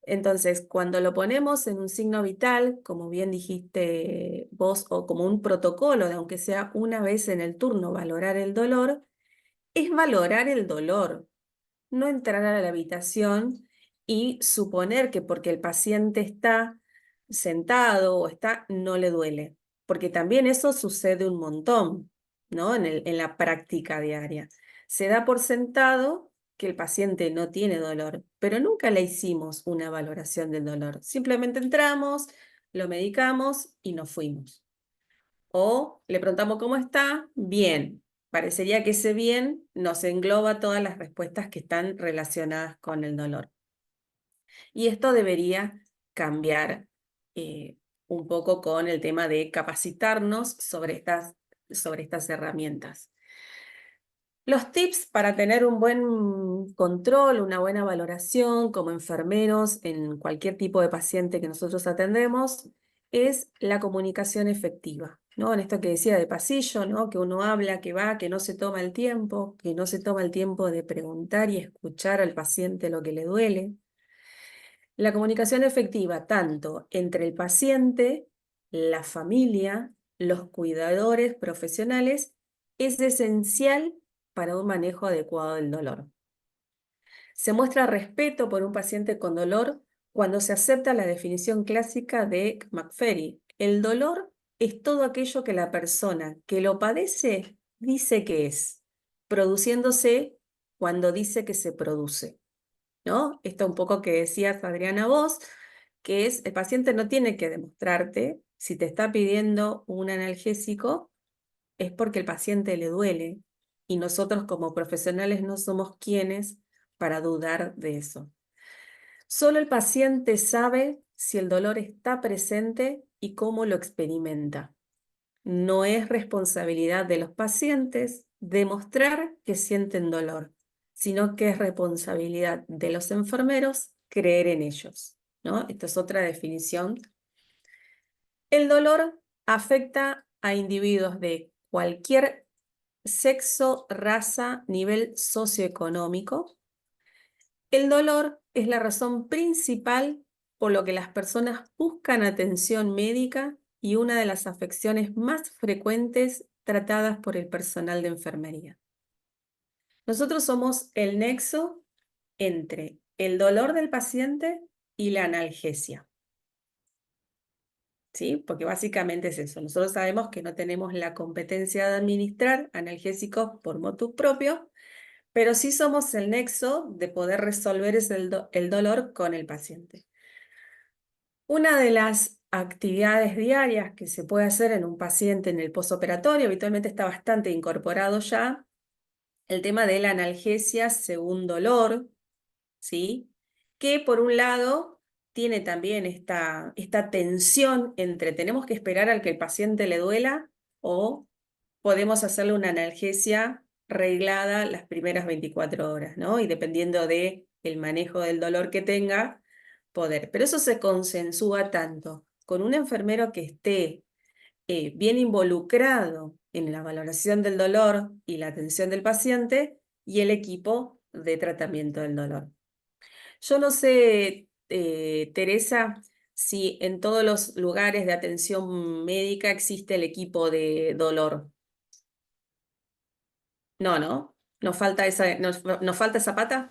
Entonces, cuando lo ponemos en un signo vital, como bien dijiste vos, o como un protocolo de aunque sea una vez en el turno valorar el dolor, es valorar el dolor, no entrar a la habitación y suponer que porque el paciente está sentado o está, no le duele, porque también eso sucede un montón, ¿no? En la práctica diaria. Se da por sentado que el paciente no tiene dolor, pero nunca le hicimos una valoración del dolor. Simplemente entramos, lo medicamos y nos fuimos. O le preguntamos cómo está, bien. Parecería que ese bien nos engloba todas las respuestas que están relacionadas con el dolor. Y esto debería cambiar un poco con el tema de capacitarnos sobre estas herramientas. Los tips para tener un buen control, una buena valoración como enfermeros en cualquier tipo de paciente que nosotros atendemos es la comunicación efectiva, ¿no? En esto que decía de pasillo, ¿no? Que uno habla, que va, que no se toma el tiempo, que no se toma el tiempo de preguntar y escuchar al paciente lo que le duele. La comunicación efectiva tanto entre el paciente, la familia, los cuidadores profesionales es esencial para un manejo adecuado del dolor. Se muestra respeto por un paciente con dolor cuando se acepta la definición clásica de McFerry. El dolor es todo aquello que la persona que lo padece dice que es, produciéndose cuando dice que se produce, ¿no? Esto un poco que decías, Adriana, vos, que es el paciente no tiene que demostrarte si te está pidiendo un analgésico, es porque el paciente le duele y nosotros como profesionales no somos quienes para dudar de eso. Solo el paciente sabe si el dolor está presente y cómo lo experimenta. No es responsabilidad de los pacientes demostrar que sienten dolor, sino que es responsabilidad de los enfermeros creer en ellos, ¿no? Esta es otra definición. El dolor afecta a individuos de cualquier sexo, raza, nivel socioeconómico. El dolor es la razón principal por lo que las personas buscan atención médica y una de las afecciones más frecuentes tratadas por el personal de enfermería. Nosotros somos el nexo entre el dolor del paciente y la analgesia. ¿Sí? Porque básicamente es eso. Nosotros sabemos que no tenemos la competencia de administrar analgésicos por motus propio, pero sí somos el nexo de poder resolver el dolor con el paciente. Una de las actividades diarias que se puede hacer en un paciente en el posoperatorio, habitualmente está bastante incorporado ya, el tema de la analgesia según dolor, ¿sí? Que por un lado tiene también esta tensión entre tenemos que esperar al que el paciente le duela o podemos hacerle una analgesia reglada las primeras 24 horas, ¿no? Y dependiendo del manejo del dolor que tenga, poder. Pero eso se consensúa tanto con un enfermero que esté bien involucrado en la valoración del dolor y la atención del paciente y el equipo de tratamiento del dolor. Yo no sé, Teresa, si en todos los lugares de atención médica existe el equipo de dolor. No, ¿no? Nos falta esa pata.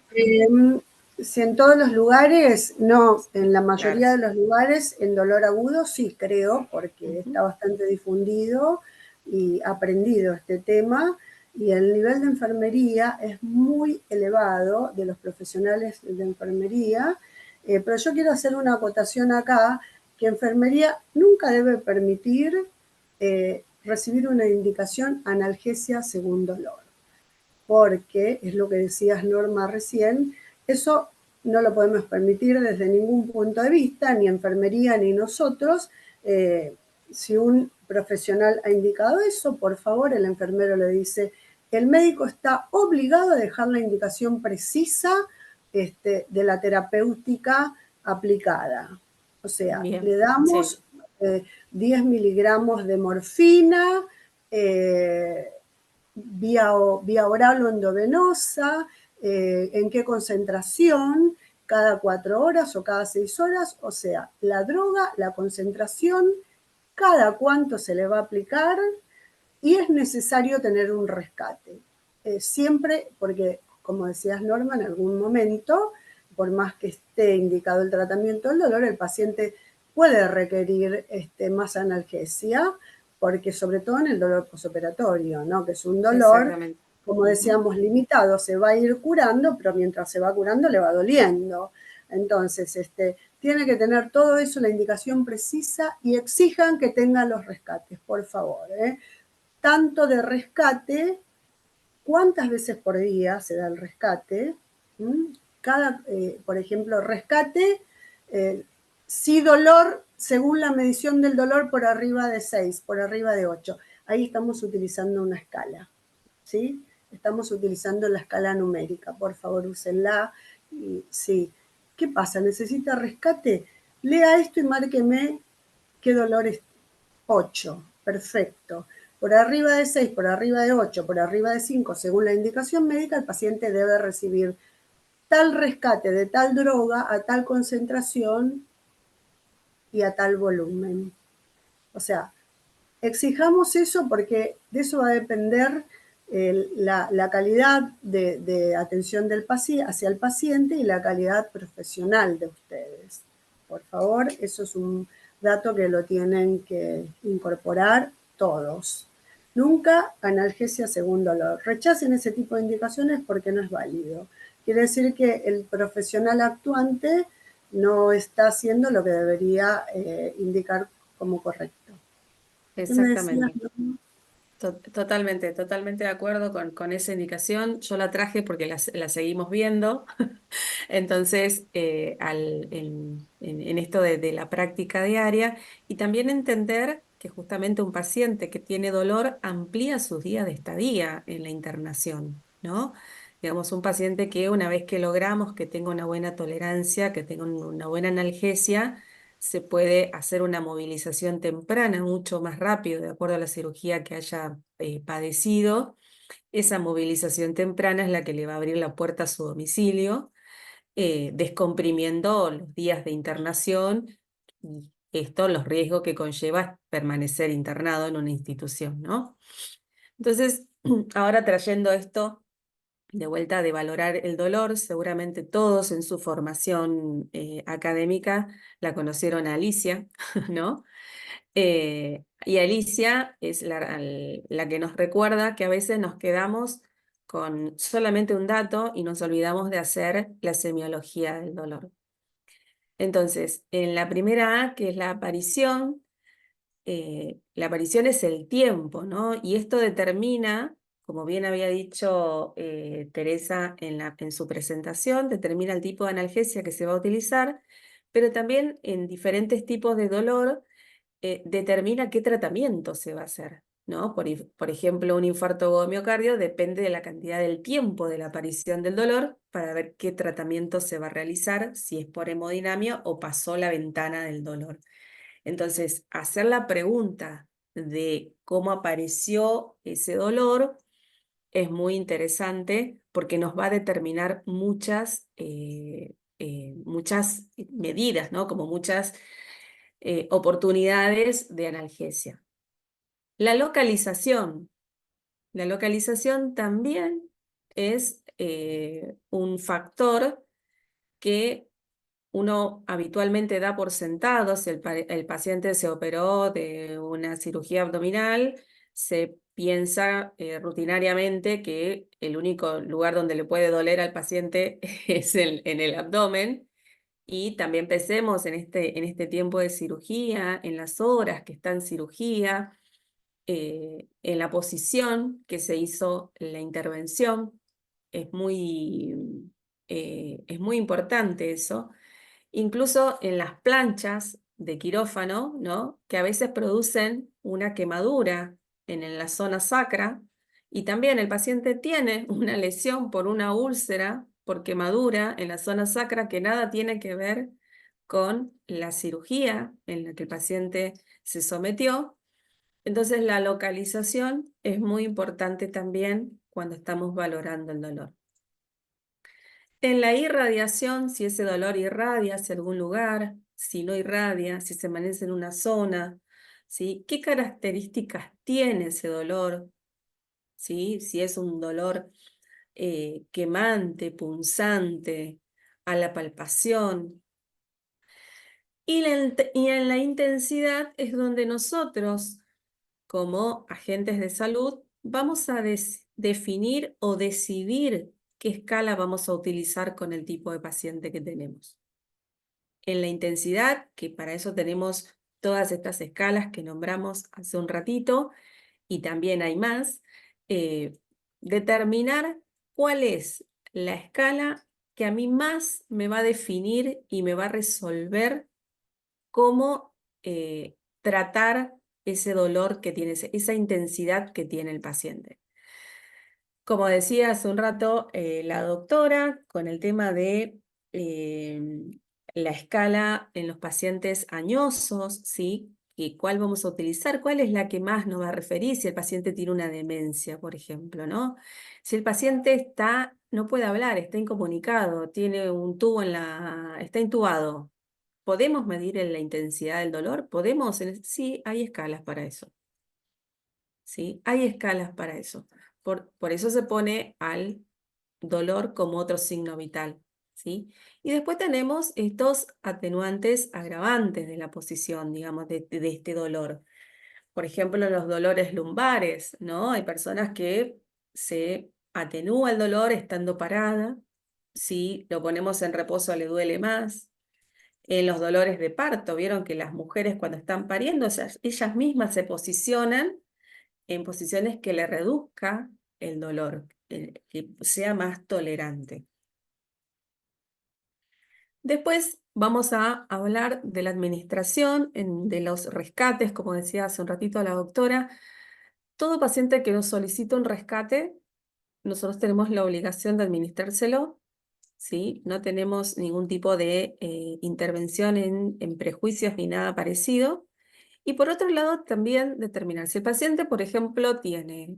Si en todos los lugares, no, en la mayoría Claro. de los lugares, en dolor agudo sí creo, porque está bastante difundido y aprendido este tema, y el nivel de enfermería es muy elevado de los profesionales de enfermería, pero yo quiero hacer una acotación acá, que enfermería nunca debe permitir recibir una indicación analgesia según dolor, porque es lo que decías, Norma, recién, eso no lo podemos permitir desde ningún punto de vista, ni enfermería ni nosotros. Si un profesional ha indicado eso, por favor, el enfermero le dice, el médico está obligado a dejar la indicación precisa de la terapéutica aplicada. O sea, Bien, le damos 10 miligramos de morfina, vía oral o endovenosa, en qué concentración, cada 4 horas o cada 6 horas, o sea, la droga, la concentración, cada cuánto se le va a aplicar, y es necesario tener un rescate. Siempre, porque como decías, Norma, en algún momento, por más que esté indicado el tratamiento del dolor, el paciente puede requerir más analgesia, porque sobre todo en el dolor posoperatorio, ¿no? Que es un dolor, como decíamos, limitado, se va a ir curando, pero mientras se va curando le va doliendo. Entonces, tiene que tener todo eso, la indicación precisa, y exijan que tengan los rescates, por favor. Tanto de rescate, cuántas veces por día se da el rescate. Por ejemplo, rescate, si dolor, según la medición del dolor, por arriba de 6, por arriba de 8. Ahí estamos utilizando una escala, ¿sí? Estamos utilizando la escala numérica. Por favor, úsenla. Sí. ¿Qué pasa? ¿Necesita rescate? Lea esto y márqueme qué dolor es 8. Perfecto. Por arriba de 6, por arriba de 8, por arriba de 5, según la indicación médica, el paciente debe recibir tal rescate de tal droga a tal concentración y a tal volumen. O sea, exijamos eso porque de eso va a depender la calidad de atención del hacia el paciente y la calidad profesional de ustedes. Por favor, eso es un dato que lo tienen que incorporar todos. Nunca analgesia según dolor. Rechacen ese tipo de indicaciones porque no es válido. Quiere decir que el profesional actuante no está haciendo lo que debería indicar como correcto. Exactamente. Totalmente de acuerdo con esa indicación. Yo la traje porque la seguimos viendo. Entonces, en esto de la práctica diaria y también entender que justamente un paciente que tiene dolor amplía sus días de estadía en la internación, ¿no? Digamos, un paciente que una vez que logramos que tenga una buena tolerancia, que tenga una buena analgesia, se puede hacer una movilización temprana mucho más rápido, de acuerdo a la cirugía que haya padecido. Esa movilización temprana es la que le va a abrir la puerta a su domicilio. descomprimiendo los días de internación y esto, los riesgos que conlleva permanecer internado en una institución, ¿no? Entonces, ahora trayendo esto de vuelta de valorar el dolor, seguramente todos en su formación académica la conocieron a Alicia, ¿no? Y Alicia es la que nos recuerda que a veces nos quedamos con solamente un dato y nos olvidamos de hacer la semiología del dolor. Entonces, en la primera A, que es la aparición es el tiempo, ¿no? Y esto determina, como bien había dicho Teresa en su presentación, determina el tipo de analgesia que se va a utilizar, pero también en diferentes tipos de dolor determina qué tratamiento se va a hacer, ¿no? Por ejemplo, un infarto de miocardio depende de la cantidad del tiempo de la aparición del dolor para ver qué tratamiento se va a realizar, si es por hemodinamia o pasó la ventana del dolor. Entonces, hacer la pregunta de cómo apareció ese dolor es muy interesante porque nos va a determinar muchas medidas, ¿no? Como muchas oportunidades de analgesia. La localización. La localización también es un factor que uno habitualmente da por sentado. Si el paciente se operó de una cirugía abdominal, se piensa rutinariamente que el único lugar donde le puede doler al paciente es en el abdomen. Y también pensemos en este tiempo de cirugía, en las horas que está en cirugía, en la posición que se hizo la intervención. Es muy importante eso. Incluso en las planchas de quirófano, ¿no? Que a veces producen una quemadura en la zona sacra, y también el paciente tiene una lesión por una úlcera, por quemadura en la zona sacra, que nada tiene que ver con la cirugía en la que el paciente se sometió. Entonces la localización es muy importante también cuando estamos valorando el dolor. En la irradiación, si ese dolor irradia hacia algún lugar, si no irradia, si se amanece en una zona, ¿sí? ¿Qué características tiene ese dolor? ¿Sí? Si es un dolor quemante, punzante, a la palpación. Y en la intensidad es donde nosotros, como agentes de salud, vamos a definir o decidir qué escala vamos a utilizar con el tipo de paciente que tenemos. En la intensidad, que para eso tenemos todas estas escalas que nombramos hace un ratito, y también hay más, determinar cuál es la escala que a mí más me va a definir y me va a resolver cómo tratar ese dolor que tiene, esa intensidad que tiene el paciente. Como decía hace un rato la doctora, con el tema de la escala en los pacientes añosos, ¿sí? ¿Y cuál vamos a utilizar? ¿Cuál es la que más nos va a referir si el paciente tiene una demencia, por ejemplo, ¿no? Si el paciente no puede hablar, está incomunicado, tiene un tubo está intubado, ¿podemos medir la intensidad del dolor? ¿Podemos? Sí, hay escalas para eso. ¿Sí? Hay escalas para eso. Por eso se pone al dolor como otro signo vital, ¿sí? Y después tenemos estos atenuantes agravantes de la posición, digamos, de este dolor. Por ejemplo, los dolores lumbares, ¿no? Hay personas que se atenúa el dolor estando parada. Si lo ponemos en reposo le duele más. En los dolores de parto, vieron que las mujeres cuando están pariendo, ellas mismas se posicionan en posiciones que le reduzca el dolor, que sea más tolerante. Después vamos a hablar de la administración, de los rescates, como decía hace un ratito la doctora. Todo paciente que nos solicita un rescate, nosotros tenemos la obligación de administrárselo, ¿sí? No tenemos ningún tipo de intervención en prejuicios ni nada parecido. Y por otro lado, también determinar si el paciente, por ejemplo,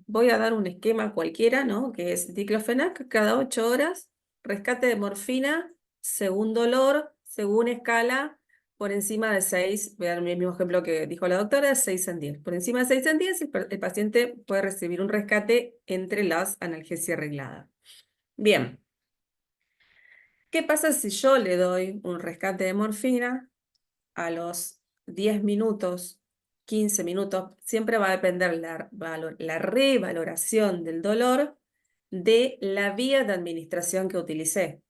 voy a dar un esquema cualquiera, ¿no? Que es diclofenac cada 8 horas, rescate de morfina según dolor, según escala, por encima de 6, voy a dar el mismo ejemplo que dijo la doctora, 6 en 10. Por encima de 6 en 10, el paciente puede recibir un rescate entre las analgesia reglada. Bien. ¿Qué pasa si yo le doy un rescate de morfina a los 10 minutos, 15 minutos? Siempre va a depender la revaloración del dolor de la vía de administración que utilicé.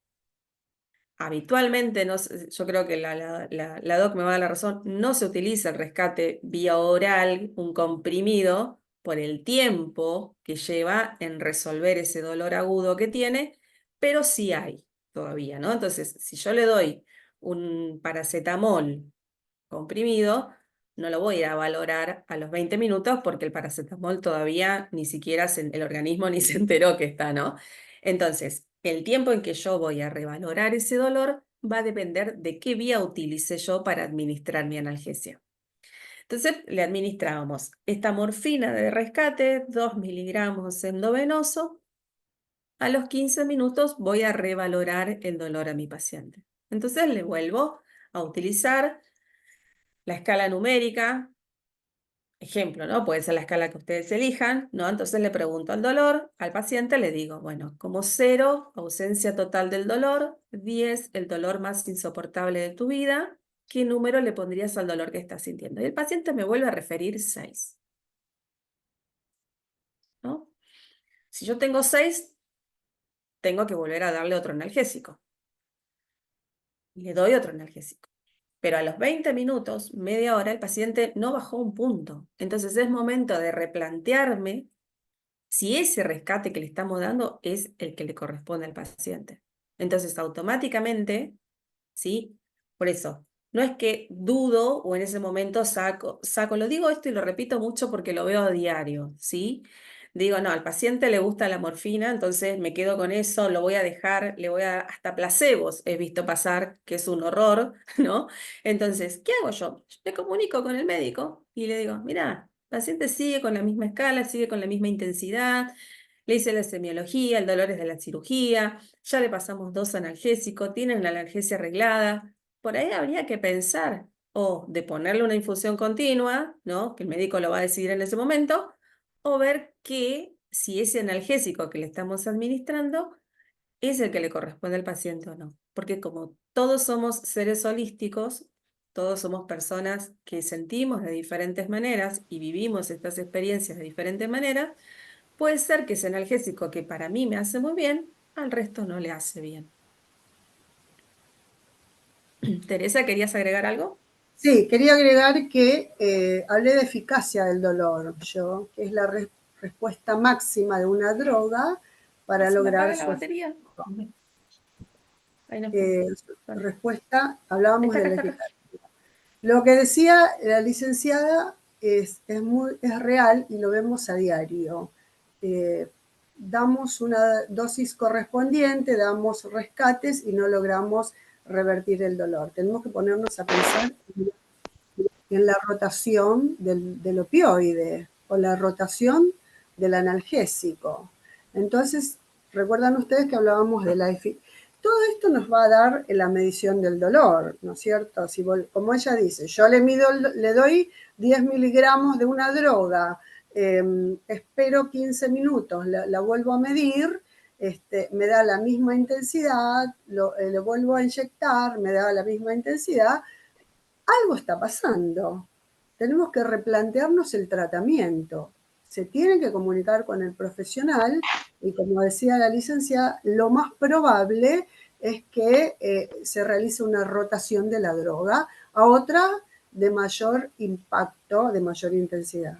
Habitualmente, yo creo que la doc me va a dar la razón, no se utiliza el rescate vía oral, un comprimido, por el tiempo que lleva en resolver ese dolor agudo que tiene, pero sí hay todavía, ¿no? Entonces, si yo le doy un paracetamol comprimido, no lo voy a ir a valorar a los 20 minutos porque el paracetamol todavía ni siquiera el organismo ni se enteró que está, ¿no? Entonces, el tiempo en que yo voy a revalorar ese dolor va a depender de qué vía utilicé yo para administrar mi analgesia. Entonces, le administrábamos esta morfina de rescate, 2 miligramos endovenoso. A los 15 minutos voy a revalorar el dolor a mi paciente. Entonces, le vuelvo a utilizar la escala numérica, ejemplo, ¿no? Puede ser la escala que ustedes elijan, ¿no? Entonces le pregunto al dolor, al paciente le digo, bueno, como 0, ausencia total del dolor, 10, el dolor más insoportable de tu vida, ¿qué número le pondrías al dolor que estás sintiendo? Y el paciente me vuelve a referir 6, ¿no? Si yo tengo 6, tengo que volver a darle otro analgésico. Le doy otro analgésico. Pero a los 20 minutos, media hora, el paciente no bajó un punto. Entonces es momento de replantearme si ese rescate que le estamos dando es el que le corresponde al paciente. Entonces automáticamente, ¿sí? Por eso, no es que dudo o en ese momento saco, lo digo esto y lo repito mucho porque lo veo a diario, ¿sí? Digo, no, al paciente le gusta la morfina, entonces me quedo con eso, lo voy a dejar, hasta placebos he visto pasar, que es un horror, ¿no? Entonces, ¿qué hago yo? Yo me comunico con el médico y le digo, mira, el paciente sigue con la misma escala, sigue con la misma intensidad, le hice la semiología, el dolor es de la cirugía, ya le pasamos 2 analgésicos, tienen la analgesia arreglada. Por ahí habría que pensar o de ponerle una infusión continua, ¿no? Que el médico lo va a decidir en ese momento, o ver que si ese analgésico que le estamos administrando es el que le corresponde al paciente o no. Porque como todos somos seres holísticos, todos somos personas que sentimos de diferentes maneras y vivimos estas experiencias de diferentes maneras, puede ser que ese analgésico que para mí me hace muy bien, al resto no le hace bien. Teresa, ¿querías agregar algo? Sí, quería agregar que hablé de eficacia del dolor, que es la respuesta máxima de una droga para lograr su batería. respuesta, hablábamos de la eficacia. Lo que decía la licenciada es real y lo vemos a diario. Damos una dosis correspondiente, damos rescates y no logramos revertir el dolor. Tenemos que ponernos a pensar en la rotación del opioide o la rotación del analgésico. Entonces, recuerdan ustedes que hablábamos de la eficacia. Todo esto nos va a dar la medición del dolor, ¿no es cierto? Si como ella dice, yo le doy 10 miligramos de una droga, espero 15 minutos, la vuelvo a medir, me da la misma intensidad, le vuelvo a inyectar, me da la misma intensidad, algo está pasando. Tenemos que replantearnos el tratamiento. Se tiene que comunicar con el profesional y, como decía la licenciada, lo más probable es que se realice una rotación de la droga a otra de mayor impacto, de mayor intensidad.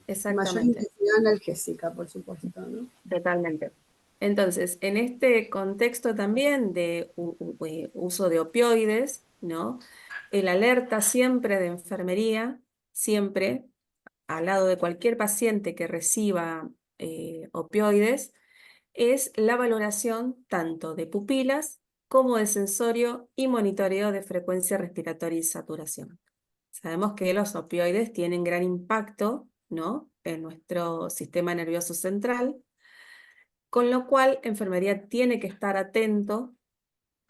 Exactamente. Mayor intensidad analgésica, por supuesto, ¿no? Totalmente. Entonces, en este contexto también de uso de opioides, ¿no? El alerta siempre de enfermería, siempre, al lado de cualquier paciente que reciba opioides, es la valoración tanto de pupilas como de sensorio y monitoreo de frecuencia respiratoria y saturación. Sabemos que los opioides tienen gran impacto, ¿no?, en nuestro sistema nervioso central, con lo cual enfermería tiene que estar atento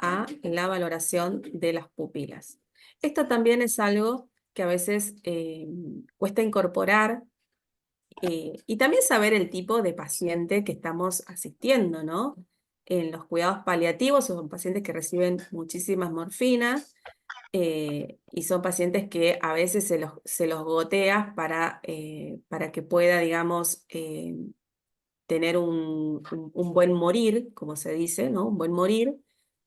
a la valoración de las pupilas. Esto también es algo que a veces cuesta incorporar y también saber el tipo de paciente que estamos asistiendo, ¿no? En los cuidados paliativos son pacientes que reciben muchísimas morfinas y son pacientes que a veces se los gotea para que pueda, digamos, tener un buen morir, como se dice, ¿no? Un buen morir.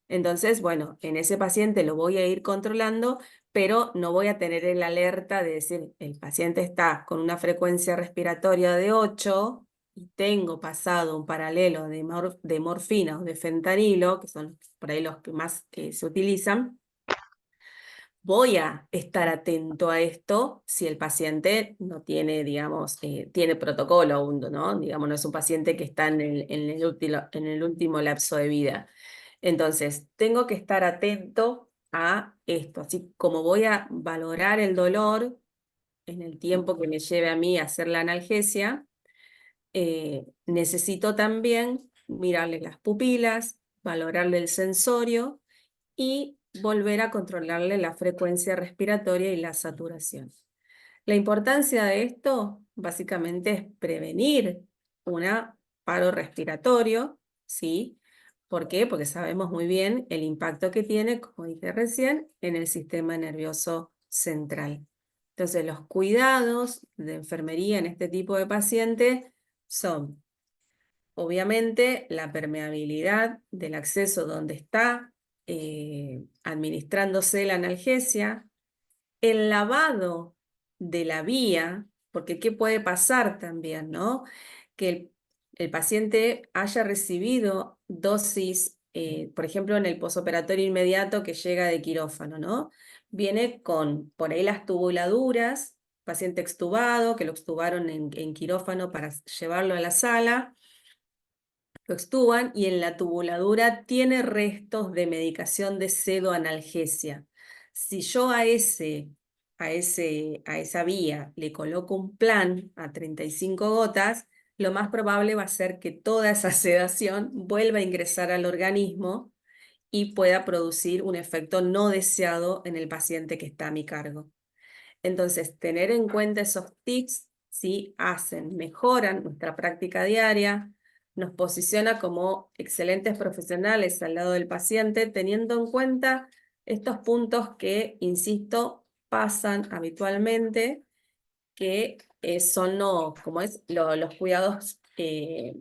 Entonces, bueno, en ese paciente lo voy a ir controlando, pero no voy a tener el alerta de decir, el paciente está con una frecuencia respiratoria de 8 y tengo pasado un paralelo de morfina o de fentanilo, que son por ahí los que más se utilizan. Voy a estar atento a esto si el paciente no tiene, digamos, tiene protocolo aún, ¿no? Digamos, no es un paciente que está en el último lapso de vida. Entonces, tengo que estar atento a esto, así como voy a valorar el dolor en el tiempo que me lleve a mí a hacer la analgesia, necesito también mirarle las pupilas, valorarle el sensorio y volver a controlarle la frecuencia respiratoria y la saturación. La importancia de esto básicamente es prevenir un paro respiratorio, ¿sí? ¿Por qué? Porque sabemos muy bien el impacto que tiene, como dije recién, en el sistema nervioso central. Entonces, los cuidados de enfermería en este tipo de pacientes son, obviamente, la permeabilidad del acceso donde está administrándose la analgesia, el lavado de la vía, porque ¿qué puede pasar también, no? Que el paciente haya recibido dosis, por ejemplo, en el posoperatorio inmediato que llega de quirófano, ¿no? Viene con, por ahí las tubuladuras, paciente extubado, que lo extubaron en quirófano para llevarlo a la sala, lo extuban y en la tubuladura tiene restos de medicación de pseudoanalgesia. Si yo a esa vía le coloco un plan a 35 gotas, lo más probable va a ser que toda esa sedación vuelva a ingresar al organismo y pueda producir un efecto no deseado en el paciente que está a mi cargo. Entonces, tener en cuenta esos tips, ¿sí? Mejoran nuestra práctica diaria, nos posiciona como excelentes profesionales al lado del paciente, teniendo en cuenta estos puntos que, insisto, pasan habitualmente, que son los cuidados eh,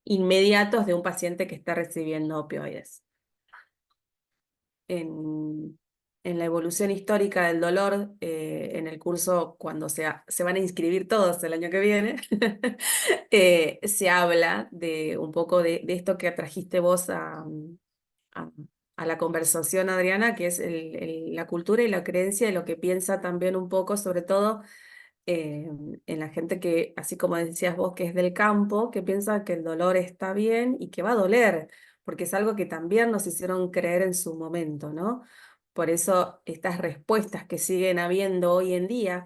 inmediatos de un paciente que está recibiendo opioides. En la evolución histórica del dolor, en el curso, cuando se van a inscribir todos el año que viene, se habla de un poco de esto que trajiste vos a- a la conversación, Adriana, que es la cultura y la creencia y lo que piensa también un poco, sobre todo, eh, en la gente que, así como decías vos, que es del campo, que piensa que el dolor está bien y que va a doler, porque es algo que también nos hicieron creer en su momento, ¿no? Por eso estas respuestas que siguen habiendo hoy en día,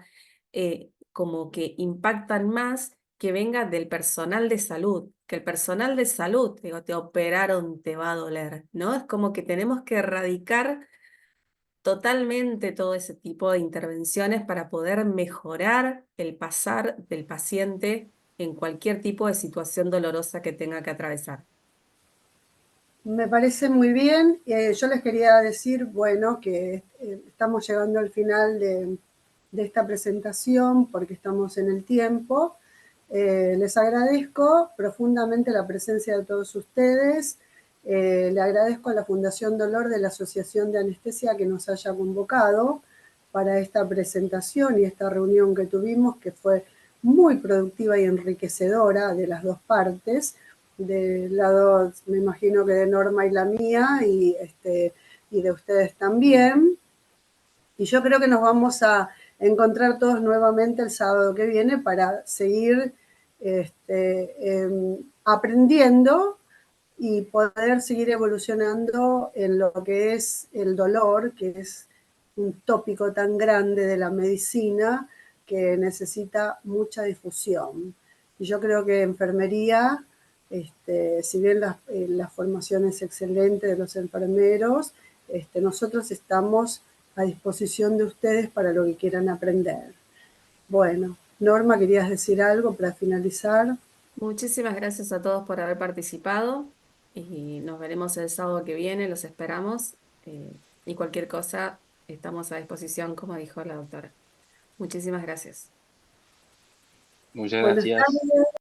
como que impactan más que venga del personal de salud, que el personal de salud, digo, te operaron, te va a doler, ¿no? Es como que tenemos que erradicar totalmente todo ese tipo de intervenciones para poder mejorar el pasar del paciente en cualquier tipo de situación dolorosa que tenga que atravesar. Me parece muy bien. Yo les quería decir, bueno, que estamos llegando al final de esta presentación porque estamos en el tiempo. Les agradezco profundamente la presencia de todos ustedes. Le agradezco a la Fundación Dolor de la Asociación de Anestesia que nos haya convocado para esta presentación y esta reunión que tuvimos, que fue muy productiva y enriquecedora de las dos partes. Del lado, me imagino que de Norma y la mía, y de ustedes también. Y yo creo que nos vamos a encontrar todos nuevamente el sábado que viene para seguir aprendiendo y poder seguir evolucionando en lo que es el dolor, que es un tópico tan grande de la medicina que necesita mucha difusión. Y yo creo que enfermería Si bien la formación es excelente de los enfermeros, nosotros estamos a disposición de ustedes para lo que quieran aprender. Bueno, Norma, ¿querías decir algo para finalizar? Muchísimas gracias a todos por haber participado y nos veremos el sábado que viene, los esperamos y cualquier cosa estamos a disposición, como dijo la doctora. Muchísimas gracias. Muchas Buenas gracias. tardes.